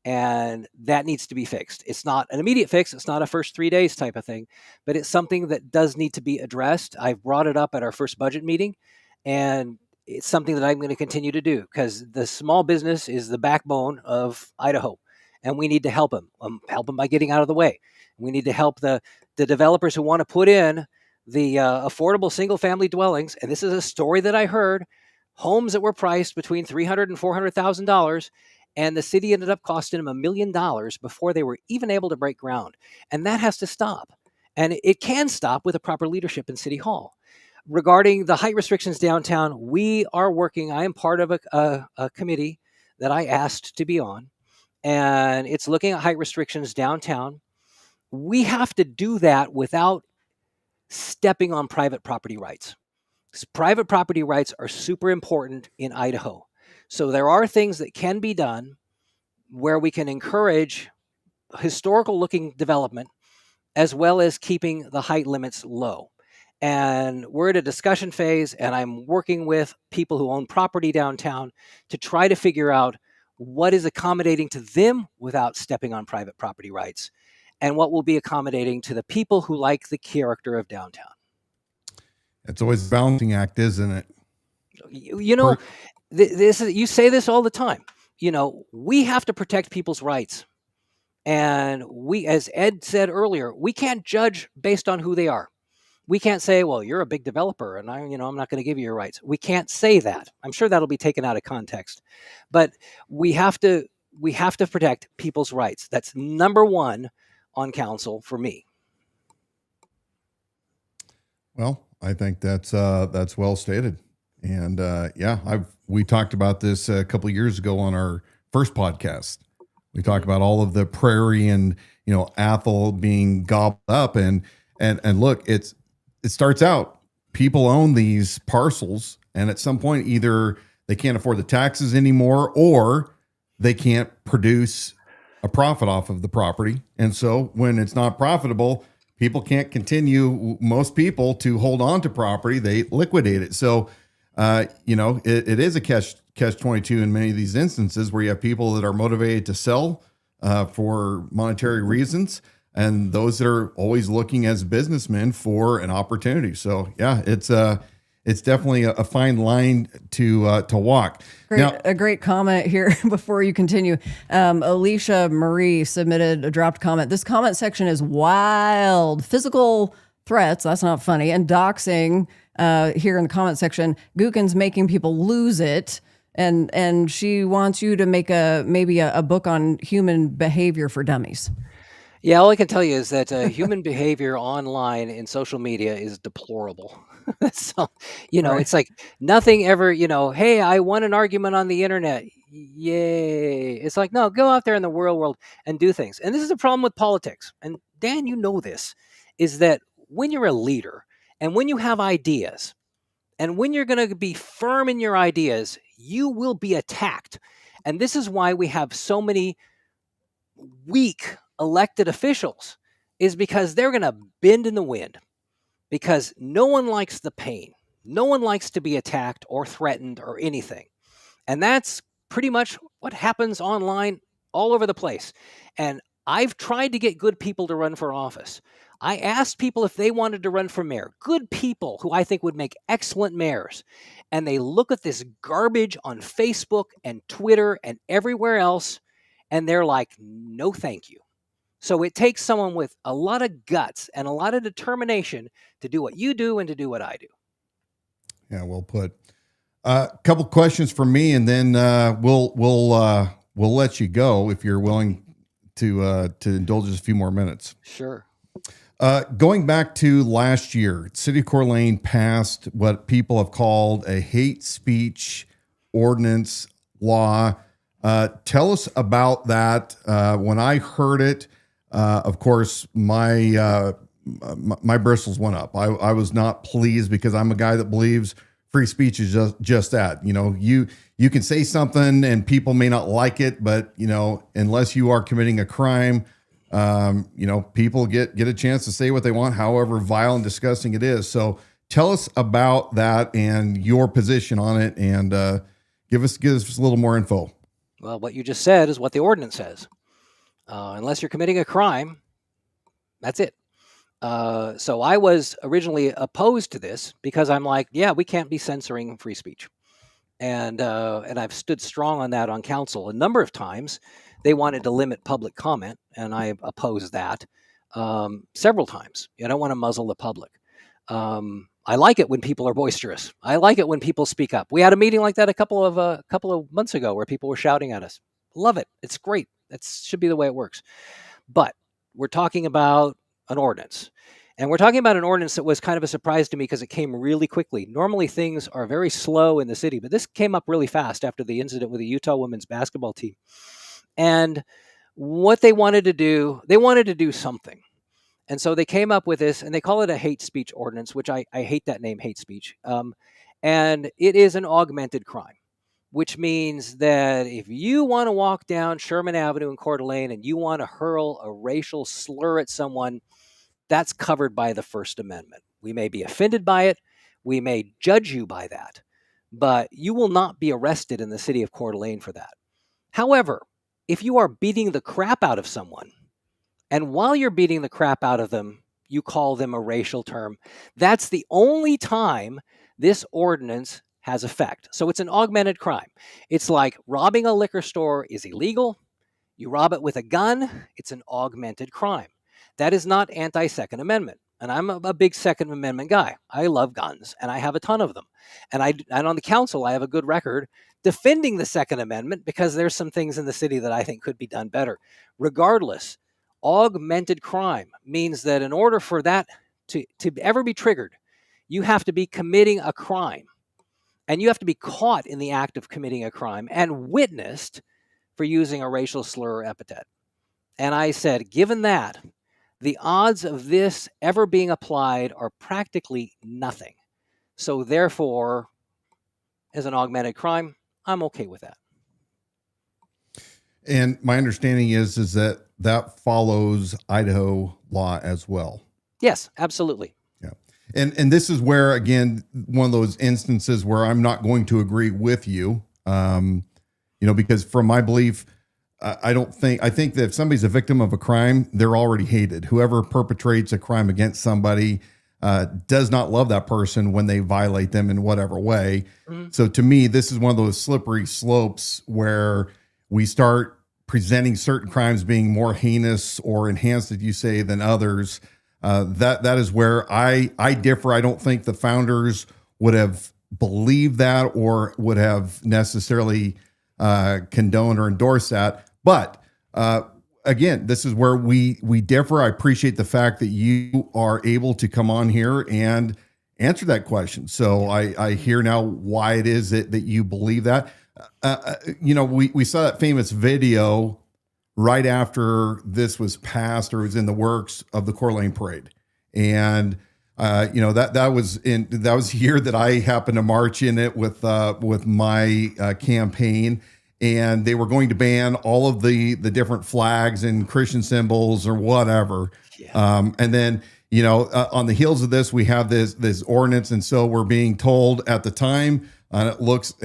And that needs to be fixed. It's not an immediate fix. It's not a first 3 days type of thing, but it's something that does need to be addressed. I've brought it up at our first budget meeting, and it's something that I'm going to continue to do, because the small business is the backbone of Idaho, and we need to help them. Help them by getting out of the way. We need to help the developers who want to put in the affordable single-family dwellings. And this is a story that I heard: homes that were priced between $300,000 and $400,000, and the city ended up costing them $1 million before they were even able to break ground. And that has to stop. And it can stop with a proper leadership in City Hall. Regarding the height restrictions downtown, we are working. I am part of a committee that I asked to be on, and it's looking at height restrictions downtown. We have to do that without stepping on private property rights. Because private property rights are super important in Idaho. So there are things that can be done where we can encourage historical looking development, as well as keeping the height limits low. And we're at a discussion phase, and I'm working with people who own property downtown to try to figure out what is accommodating to them without stepping on private property rights, and what will be accommodating to the people who like the character of downtown. It's always a balancing act, isn't it? You know, you say this all the time. You know, we have to protect people's rights. And we, as Ed said earlier, we can't judge based on who they are. We can't say, well, you're a big developer and I'm not going to give you your rights. We can't say that. I'm sure that'll be taken out of context. But we have to protect people's rights. That's number one on council for me. Well, I think that's well stated. And we talked about this a couple of years ago on our first podcast. We talked about all of the prairie and Athol being gobbled up, and look, it starts out, people own these parcels, and at some point either they can't afford the taxes anymore, or they can't produce a profit off of the property. And so when it's not profitable, people can't continue, most people, to hold on to property. They liquidate it. So it is a catch-22 in many of these instances, where you have people that are motivated to sell for monetary reasons, and those that are always looking as businessmen for an opportunity. So yeah, it's definitely a fine line to walk. A great comment here before you continue. Alicia Marie submitted a dropped comment. This comment section is wild. Physical threats, that's not funny, and doxing here in the comment section. Gookin's making people lose it. And she wants you to make maybe a book on human behavior for dummies. Yeah, all I can tell you is that human behavior online in social media is deplorable. So, Right. It's like nothing ever, hey, I won an argument on the internet. Yay. It's like, no, go out there in the real world and do things. And this is a problem with politics. And Dan, this, is that when you're a leader and when you have ideas, and when you're going to be firm in your ideas, you will be attacked. And this is why we have so many weak elected officials, is because they're going to bend in the wind, because no one likes the pain. No one likes to be attacked or threatened or anything. And that's pretty much what happens online all over the place. And I've tried to get good people to run for office. I asked people if they wanted to run for mayor, good people who I think would make excellent mayors. And they look at this garbage on Facebook and Twitter and everywhere else, and they're like, no, thank you. So it takes someone with a lot of guts and a lot of determination to do what you do and to do what I do. Yeah, well put. A couple questions from me, and then we'll let you go if you're willing to indulge us a few more minutes. Sure. Going back to last year, City of Coeur d'Alene passed what people have called a hate speech ordinance law. Tell us about that. When I heard it, of course, my bristles went up. I was not pleased because I'm a guy that believes free speech is just that. You know, you can say something and people may not like it, but you know, unless you are committing a crime, you know, people get a chance to say what they want, however vile and disgusting it is. So tell us about that and your position on it, and give us a little more info. Well, what you just said is what the ordinance says. Unless you're committing a crime, that's it. So I was originally opposed to this because I'm like, yeah, we can't be censoring free speech. And I've stood strong on that on council a number of times. They wanted to limit public comment, and I opposed that several times. You don't want to muzzle the public. I like it when people are boisterous. I like it when people speak up. We had a meeting like that a couple of months ago where people were shouting at us. Love it. It's great. That should be the way it works. But we're talking about an ordinance. And we're talking about an ordinance that was kind of a surprise to me because it came really quickly. Normally things are very slow in the city, but this came up really fast after the incident with the Utah women's basketball team. And what they wanted to do something. And so they came up with this, and they call it a hate speech ordinance, which I hate that name, hate speech. And it is an augmented crime, which means that if you want to walk down Sherman Avenue in Coeur d'Alene and you want to hurl a racial slur at someone, that's covered by the First Amendment. We may be offended by it. We may judge you by that, but you will not be arrested in the city of Coeur d'Alene for that. However, if you are beating the crap out of someone, and while you're beating the crap out of them, you call them a racial term, that's the only time this ordinance has effect. So it's an augmented crime. It's like robbing a liquor store is illegal. You rob it with a gun, it's an augmented crime. That is not anti-Second Amendment. And I'm a big Second Amendment guy. I love guns, and I have a ton of them. And on the council, I have a good record defending the Second Amendment because there's some things in the city that I think could be done better. Regardless, augmented crime means that in order for that to ever be triggered, you have to be committing a crime. And you have to be caught in the act of committing a crime and witnessed for using a racial slur or epithet. And I said, given that, the odds of this ever being applied are practically nothing. So therefore, as an augmented crime, I'm okay with that. And my understanding is that follows Idaho law as well. Yes, absolutely. Yeah. And this is where, again, one of those instances where I'm not going to agree with you, because from my belief, I think that if somebody's a victim of a crime, they're already hated. Whoever perpetrates a crime against somebody does not love that person when they violate them in whatever way. Mm-hmm. So to me, this is one of those slippery slopes where we start presenting certain crimes being more heinous or enhanced, as you say, than others. That is where I differ. I don't think the founders would have believed that or would have necessarily condoned or endorsed that. But again, this is where we differ. I appreciate the fact that you are able to come on here and answer that question. So I hear now why it is that you believe that. We saw that famous video right after this was passed or was in the works of the Coeur d'Alene parade. And, that was the year that I happened to march in it with my campaign, and they were going to ban all of the different flags and Christian symbols or whatever. Yeah. And then, on the heels of this, we have this ordinance. And so we're being told at the time, and it looks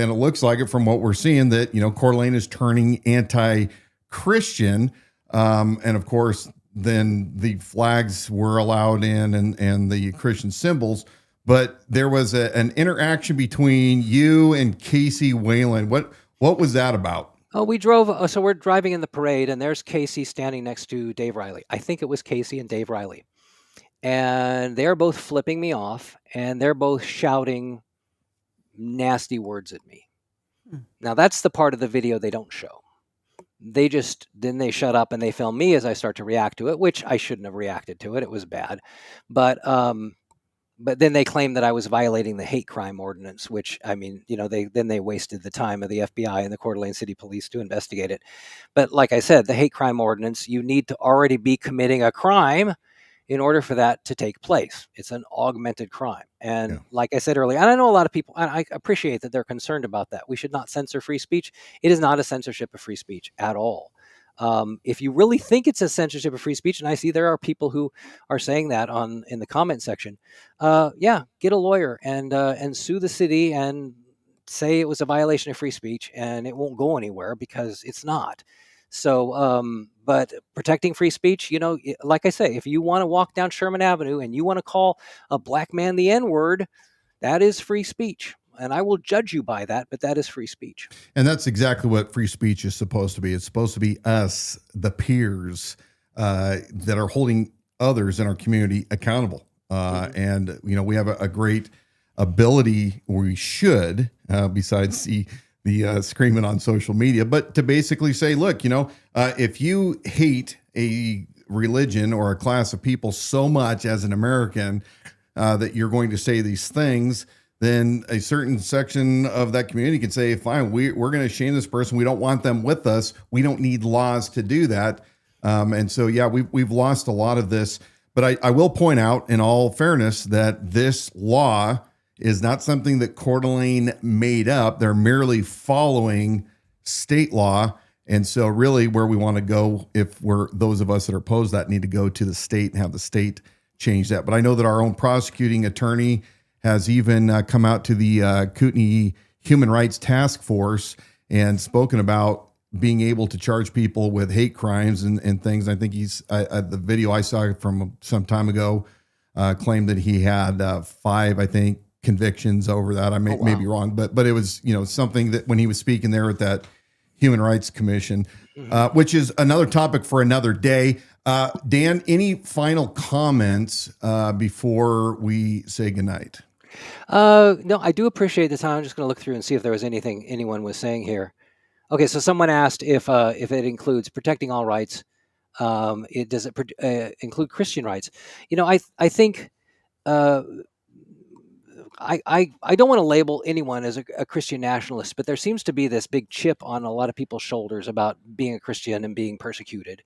like it from what we're seeing that, Coeur d'Alene is turning anti-Christian. And of course, then the flags were allowed in and the Christian symbols. But there was an interaction between you and Casey Whalen. What was that about? Oh, we drove. So we're driving in the parade, and there's Casey standing next to Dave Riley. I think it was Casey and Dave Riley. And they're both flipping me off, and they're both shouting nasty words at me. Now, that's the part of the video they don't show. Then they shut up and they film me as I start to react to it, which I shouldn't have reacted to it. It was bad. But then they claimed that I was violating the hate crime ordinance, which, I mean, they wasted the time of the FBI and the Coeur d'Alene City Police to investigate it. But like I said, the hate crime ordinance, you need to already be committing a crime in order for that to take place. It's an augmented crime. And like I said earlier, and I know a lot of people, and I appreciate that they're concerned about that. We should not censor free speech. It is not a censorship of free speech at all. If you really think it's a censorship of free speech, and I see there are people who are saying that in the comment section, get a lawyer and sue the city and say it was a violation of free speech, and it won't go anywhere because it's not. So, but protecting free speech, like I say, if you want to walk down Sherman Avenue and you want to call a black man the N-word, that is free speech. And I will judge you by that, but that is free speech. And that's exactly what free speech is supposed to be. It's supposed to be us, the peers, that are holding others in our community accountable. And, we have a great ability, or we should, besides the screaming on social media, but to basically say, look, if you hate a religion or a class of people so much as an American that you're going to say these things, then a certain section of that community can say, fine, we're going to shame this person. We don't want them with us. We don't need laws to do that. And so, we've lost a lot of this. But I will point out, in all fairness, that this law is not something that Coeur d'Alene made up. They're merely following state law. And so really where we want to go, if we're those of us that are opposed, that need to go to the state and have the state change that. But I know that our own prosecuting attorney has even come out to the Kootenai Human Rights Task Force and spoken about being able to charge people with hate crimes and things. I think the video I saw from some time ago claimed that he had 5, I think, convictions over that. I may be wrong, but it was, something that when he was speaking there at that Human Rights Commission, which is another topic for another day. Dan, any final comments before we say goodnight? No, I do appreciate the time. I'm just going to look through and see if there was anything anyone was saying here. Okay, so someone asked if it includes protecting all rights. Does it include Christian rights? I think I don't want to label anyone as a Christian nationalist, but there seems to be this big chip on a lot of people's shoulders about being a Christian and being persecuted,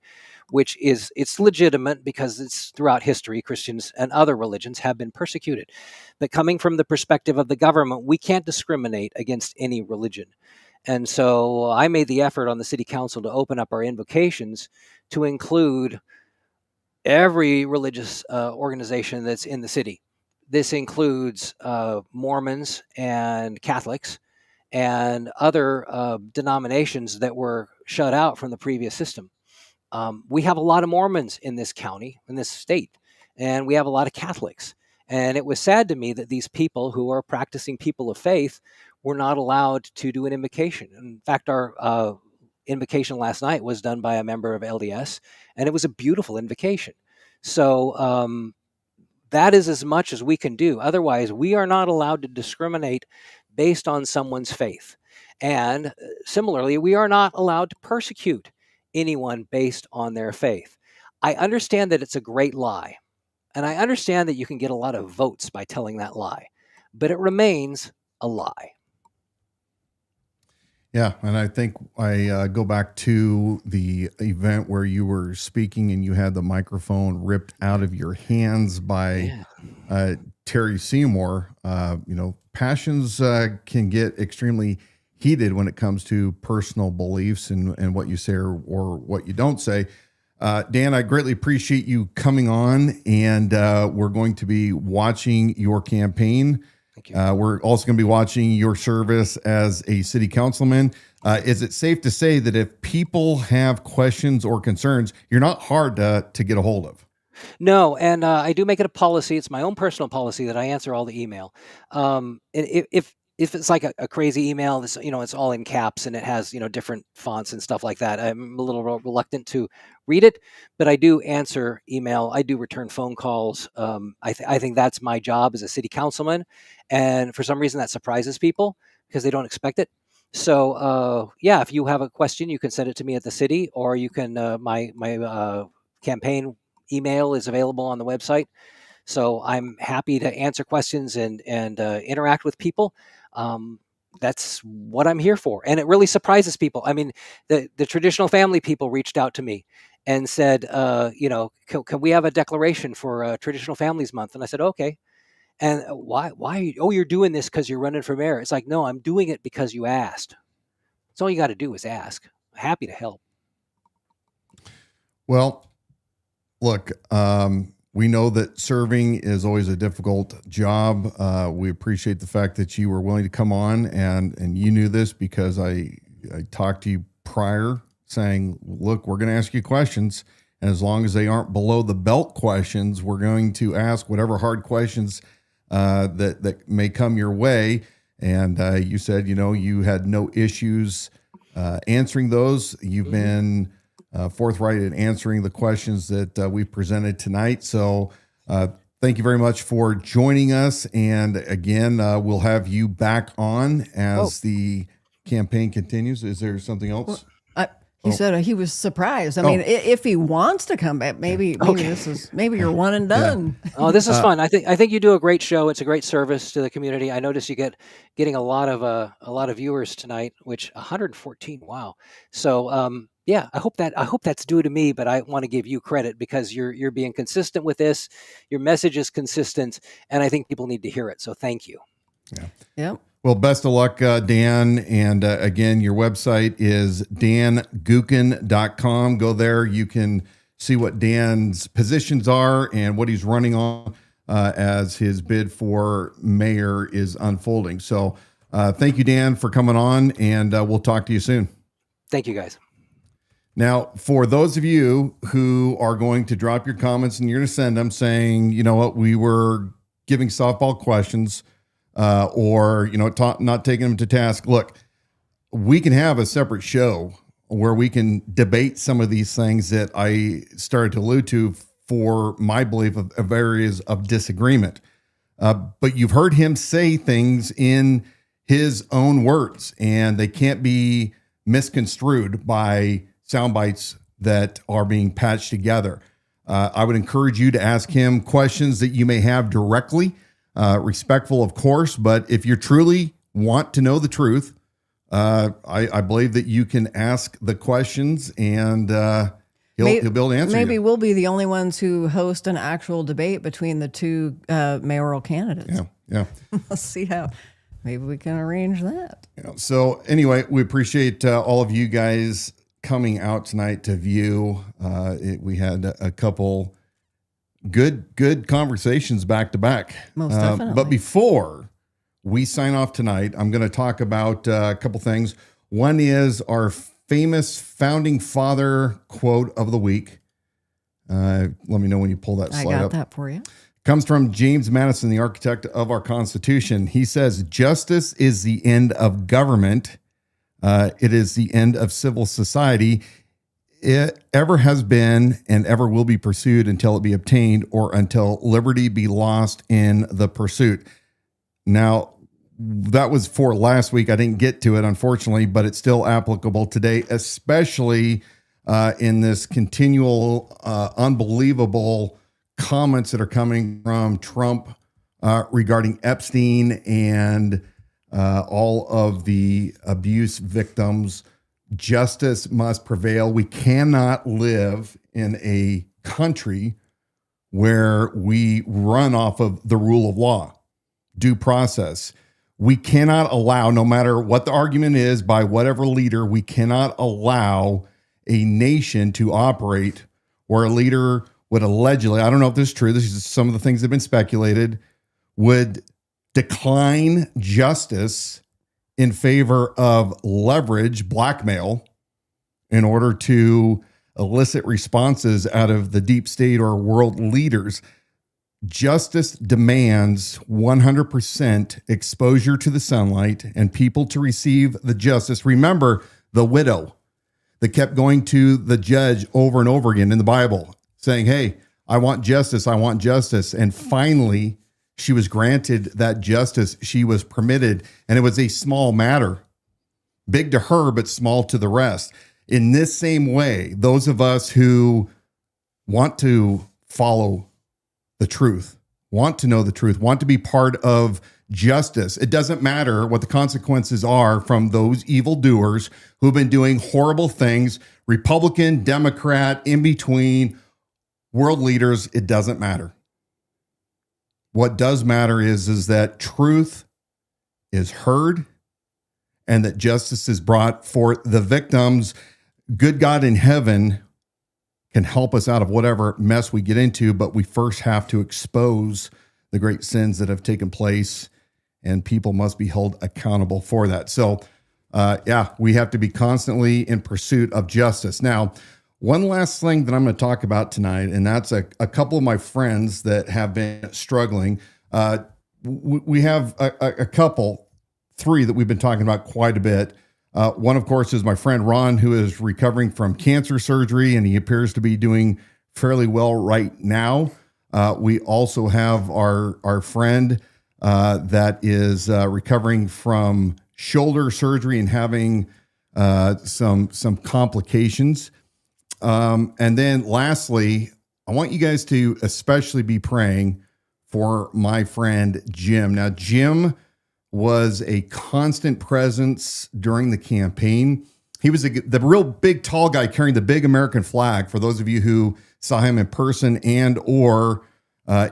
which it's legitimate because it's throughout history, Christians and other religions have been persecuted. But coming from the perspective of the government, we can't discriminate against any religion. And so I made the effort on the city council to open up our invocations to include every religious organization that's in the city. This includes Mormons and Catholics and other denominations that were shut out from the previous system. We have a lot of Mormons in this county, in this state, and we have a lot of Catholics. And it was sad to me that these people who are practicing people of faith were not allowed to do an invocation. In fact, our invocation last night was done by a member of LDS, and it was a beautiful invocation. So that is as much as we can do. Otherwise, we are not allowed to discriminate based on someone's faith. And similarly, we are not allowed to persecute anyone based on their faith. I understand that it's a great lie. And I understand that you can get a lot of votes by telling that lie. But it remains a lie. Yeah, and I think I go back to the event where you were speaking and you had the microphone ripped out of your hands by Terry Seymour. Passions can get extremely heated when it comes to personal beliefs and what you say or what you don't say. Dan, I greatly appreciate you coming on, and we're going to be watching your campaign. Thank you. We're also going to be watching your service as a city councilman. Is it safe to say that if people have questions or concerns, you're not hard to get a hold of? No, and I do make it a policy. It's my own personal policy that I answer all the email. If if it's like a crazy email, this, it's all in caps and it has, different fonts and stuff like that, I'm a little reluctant to read it, but I do answer email. I do return phone calls. I think that's my job as a city councilman. And for some reason that surprises people because they don't expect it. So, if you have a question, you can send it to me at the city, or you can, my campaign email is available on the website. So I'm happy to answer questions and interact with people. That's what I'm here for. And it really surprises people. I mean, the traditional family people reached out to me and said, can we have a declaration for Traditional Families Month? And I said, okay. And why? Oh, you're doing this because you're running for mayor. It's like, no, I'm doing it because you asked. That's all you got to do is ask. I'm happy to help. Well, look, we know that serving is always a difficult job. We appreciate the fact that you were willing to come on, and you knew this because I talked to you prior saying, look, we're going to ask you questions. And as long as they aren't below the belt questions, we're going to ask whatever hard questions that may come your way. And you said, you had no issues answering those. You've been forthright in answering the questions that we presented tonight. So thank you very much for joining us. And again, we'll have you back on as the campaign continues. Is there something else? He said he was surprised. I mean, if he wants to come back, maybe maybe you're one and done. Yeah. Oh, this is fun. I think you do a great show. It's a great service to the community. I noticed you getting a lot of viewers tonight, which 114. Wow. So I hope that's due to me, but I want to give you credit because you're being consistent with this. Your message is consistent, and I think people need to hear it. So thank you. Yeah. Yep. Well, best of luck, Dan. And again, your website is dangookin.com. Go there. You can see what Dan's positions are and what he's running on as his bid for mayor is unfolding. So thank you, Dan, for coming on, and we'll talk to you soon. Thank you, guys. Now, for those of you who are going to drop your comments and you're going to send them saying, you know what, we were giving softball questions, or not taking them to task. Look, we can have a separate show where we can debate some of these things that I started to allude to for my belief of areas of disagreement. But you've heard him say things in his own words, and they can't be misconstrued by sound bites that are being patched together. I would encourage you to ask him questions that you may have directly, respectful, of course, but if you truly want to know the truth, I believe that you can ask the questions and he'll be able to answer Maybe you. we'll be the only ones who host an actual debate between the two mayoral candidates. Yeah. Let's see how. Maybe we can arrange that. So anyway, we appreciate all of you guys coming out tonight to view. We had a couple good conversations back to back. Most definitely. But before we sign off tonight, I'm going to talk about a couple things. One is our famous founding father quote of the week. Let me know when you pull that slide up. I got that for you. Comes from James Madison, the architect of our Constitution. He says, "Justice is the end of government. It is the end of civil society. It ever has been and ever will be pursued until it be obtained or until liberty be lost in the pursuit." Now, that was for last week. I didn't get to it, unfortunately, but it's still applicable today, especially in this continual, unbelievable comments that are coming from Trump regarding Epstein and all of the abuse victims. Justice must prevail. We cannot live in a country where we run off of the rule of law, due process. We cannot allow, no matter what the argument is by whatever leader, we cannot allow a nation to operate where a leader would allegedly, I don't know if this is true, this is some of the things that have been speculated, would decline justice in favor of leverage, blackmail, in order to elicit responses out of the deep state or world leaders. Justice demands 100% exposure to the sunlight and people to receive the justice. Remember the widow that kept going to the judge over and over again in the Bible saying, hey, I want justice. I want justice. And finally, she was granted that justice. She was permitted, and it was a small matter, big to her, but small to the rest. In this same way, those of us who want to follow the truth, want to know the truth, want to be part of justice. It doesn't matter what the consequences are from those evildoers who've been doing horrible things, Republican, Democrat, in between, world leaders. It doesn't matter. What does matter is that truth is heard and that justice is brought for the victims. Good God in heaven can help us out of whatever mess we get into, but we first have to expose the great sins that have taken place, and people must be held accountable for that. So, we have to be constantly in pursuit of justice. Now, one last thing that I'm going to talk about tonight, and that's a couple of my friends that have been struggling. We have a couple, three that we've been talking about quite a bit. One, of course, is my friend Ron, who is recovering from cancer surgery, and he appears to be doing fairly well right now. We also have our friend that is recovering from shoulder surgery and having some complications. And then lastly, I want you guys to especially be praying for my friend Jim. Now, Jim was a constant presence during the campaign. He was the real big, tall guy carrying the big American flag. For those of you who saw him in person and or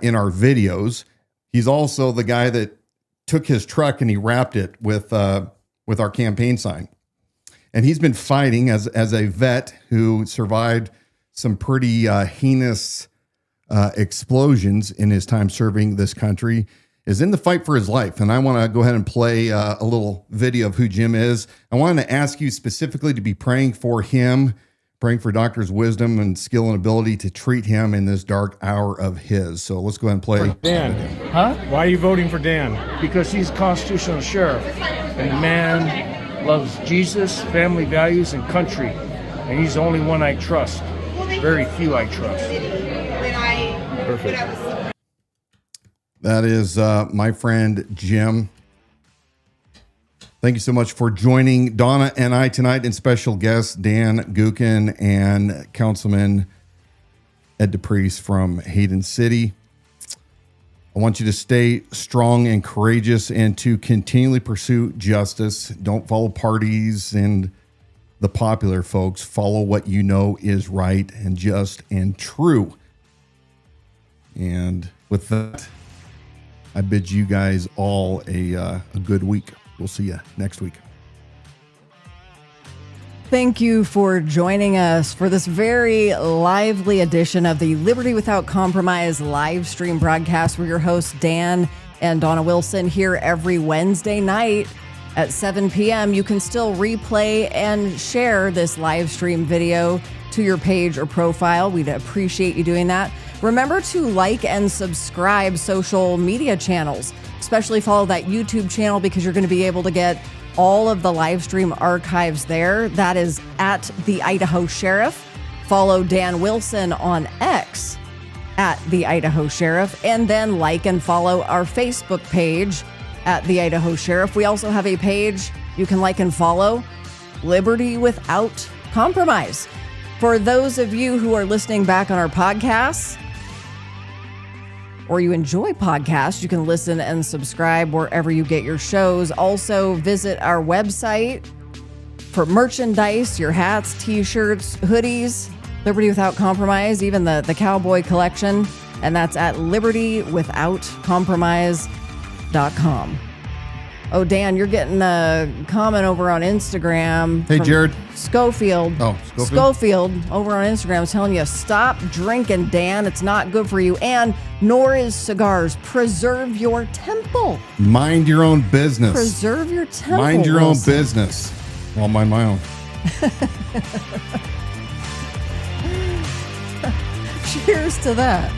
in our videos, he's also the guy that took his truck and he wrapped it with our campaign sign. And he's been fighting as a vet who survived some pretty heinous explosions in his time serving this country, is in the fight for his life. And I want to go ahead and play a little video of who Jim is. I wanted to ask you specifically to be praying for him, praying for doctors' wisdom and skill and ability to treat him in this dark hour of his. So let's go ahead and play. Dan, huh? Why are you voting for Dan? Because he's constitutional sheriff, and the man loves Jesus, family values, and country. And he's the only one I trust. Very few I trust. Perfect. That is my friend Jim. Thank you so much for joining Donna and I tonight, and special guests Dan Gookin and Councilman Ed DePriest from Hayden City. I want you to stay strong and courageous and to continually pursue justice. Don't follow parties and the popular folks. Follow what you know is right and just and true. And with that, I bid you guys all a good week. We'll see you next week. Thank you for joining us for this very lively edition of the Liberty Without Compromise live stream broadcast. We're your hosts, Dan and Donna Wilson, here every Wednesday night at 7 p.m. You can still replay and share this live stream video to your page or profile. We'd appreciate you doing that. Remember to like and subscribe social media channels, especially follow that YouTube channel, because you're going to be able to get all of the live stream archives there. That is at the Idaho Sheriff. Follow Dan Wilson on X at the Idaho Sheriff, and then like and follow our Facebook page at the Idaho Sheriff. We also have a page you can like and follow, Liberty Without Compromise. For those of you who are listening back on our podcasts, or you enjoy podcasts, you can listen and subscribe wherever you get your shows. Also, visit our website for merchandise, your hats, t-shirts, hoodies, Liberty Without Compromise, even the cowboy collection. And that's at libertywithoutcompromise.com. Oh, Dan, you're getting a comment over on Instagram. Hey, Jared. Schofield. Oh, Schofield over on Instagram is telling you, stop drinking, Dan. It's not good for you. And nor is cigars. Preserve your temple. Mind your own business. Preserve your temple. Mind your Wilson. own business. I'll mind my own. Cheers to that.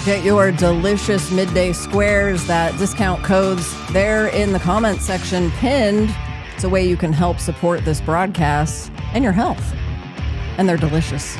Get your delicious midday squares, that discount codes there in the comment section pinned. It's a way you can help support this broadcast and your health. And they're delicious.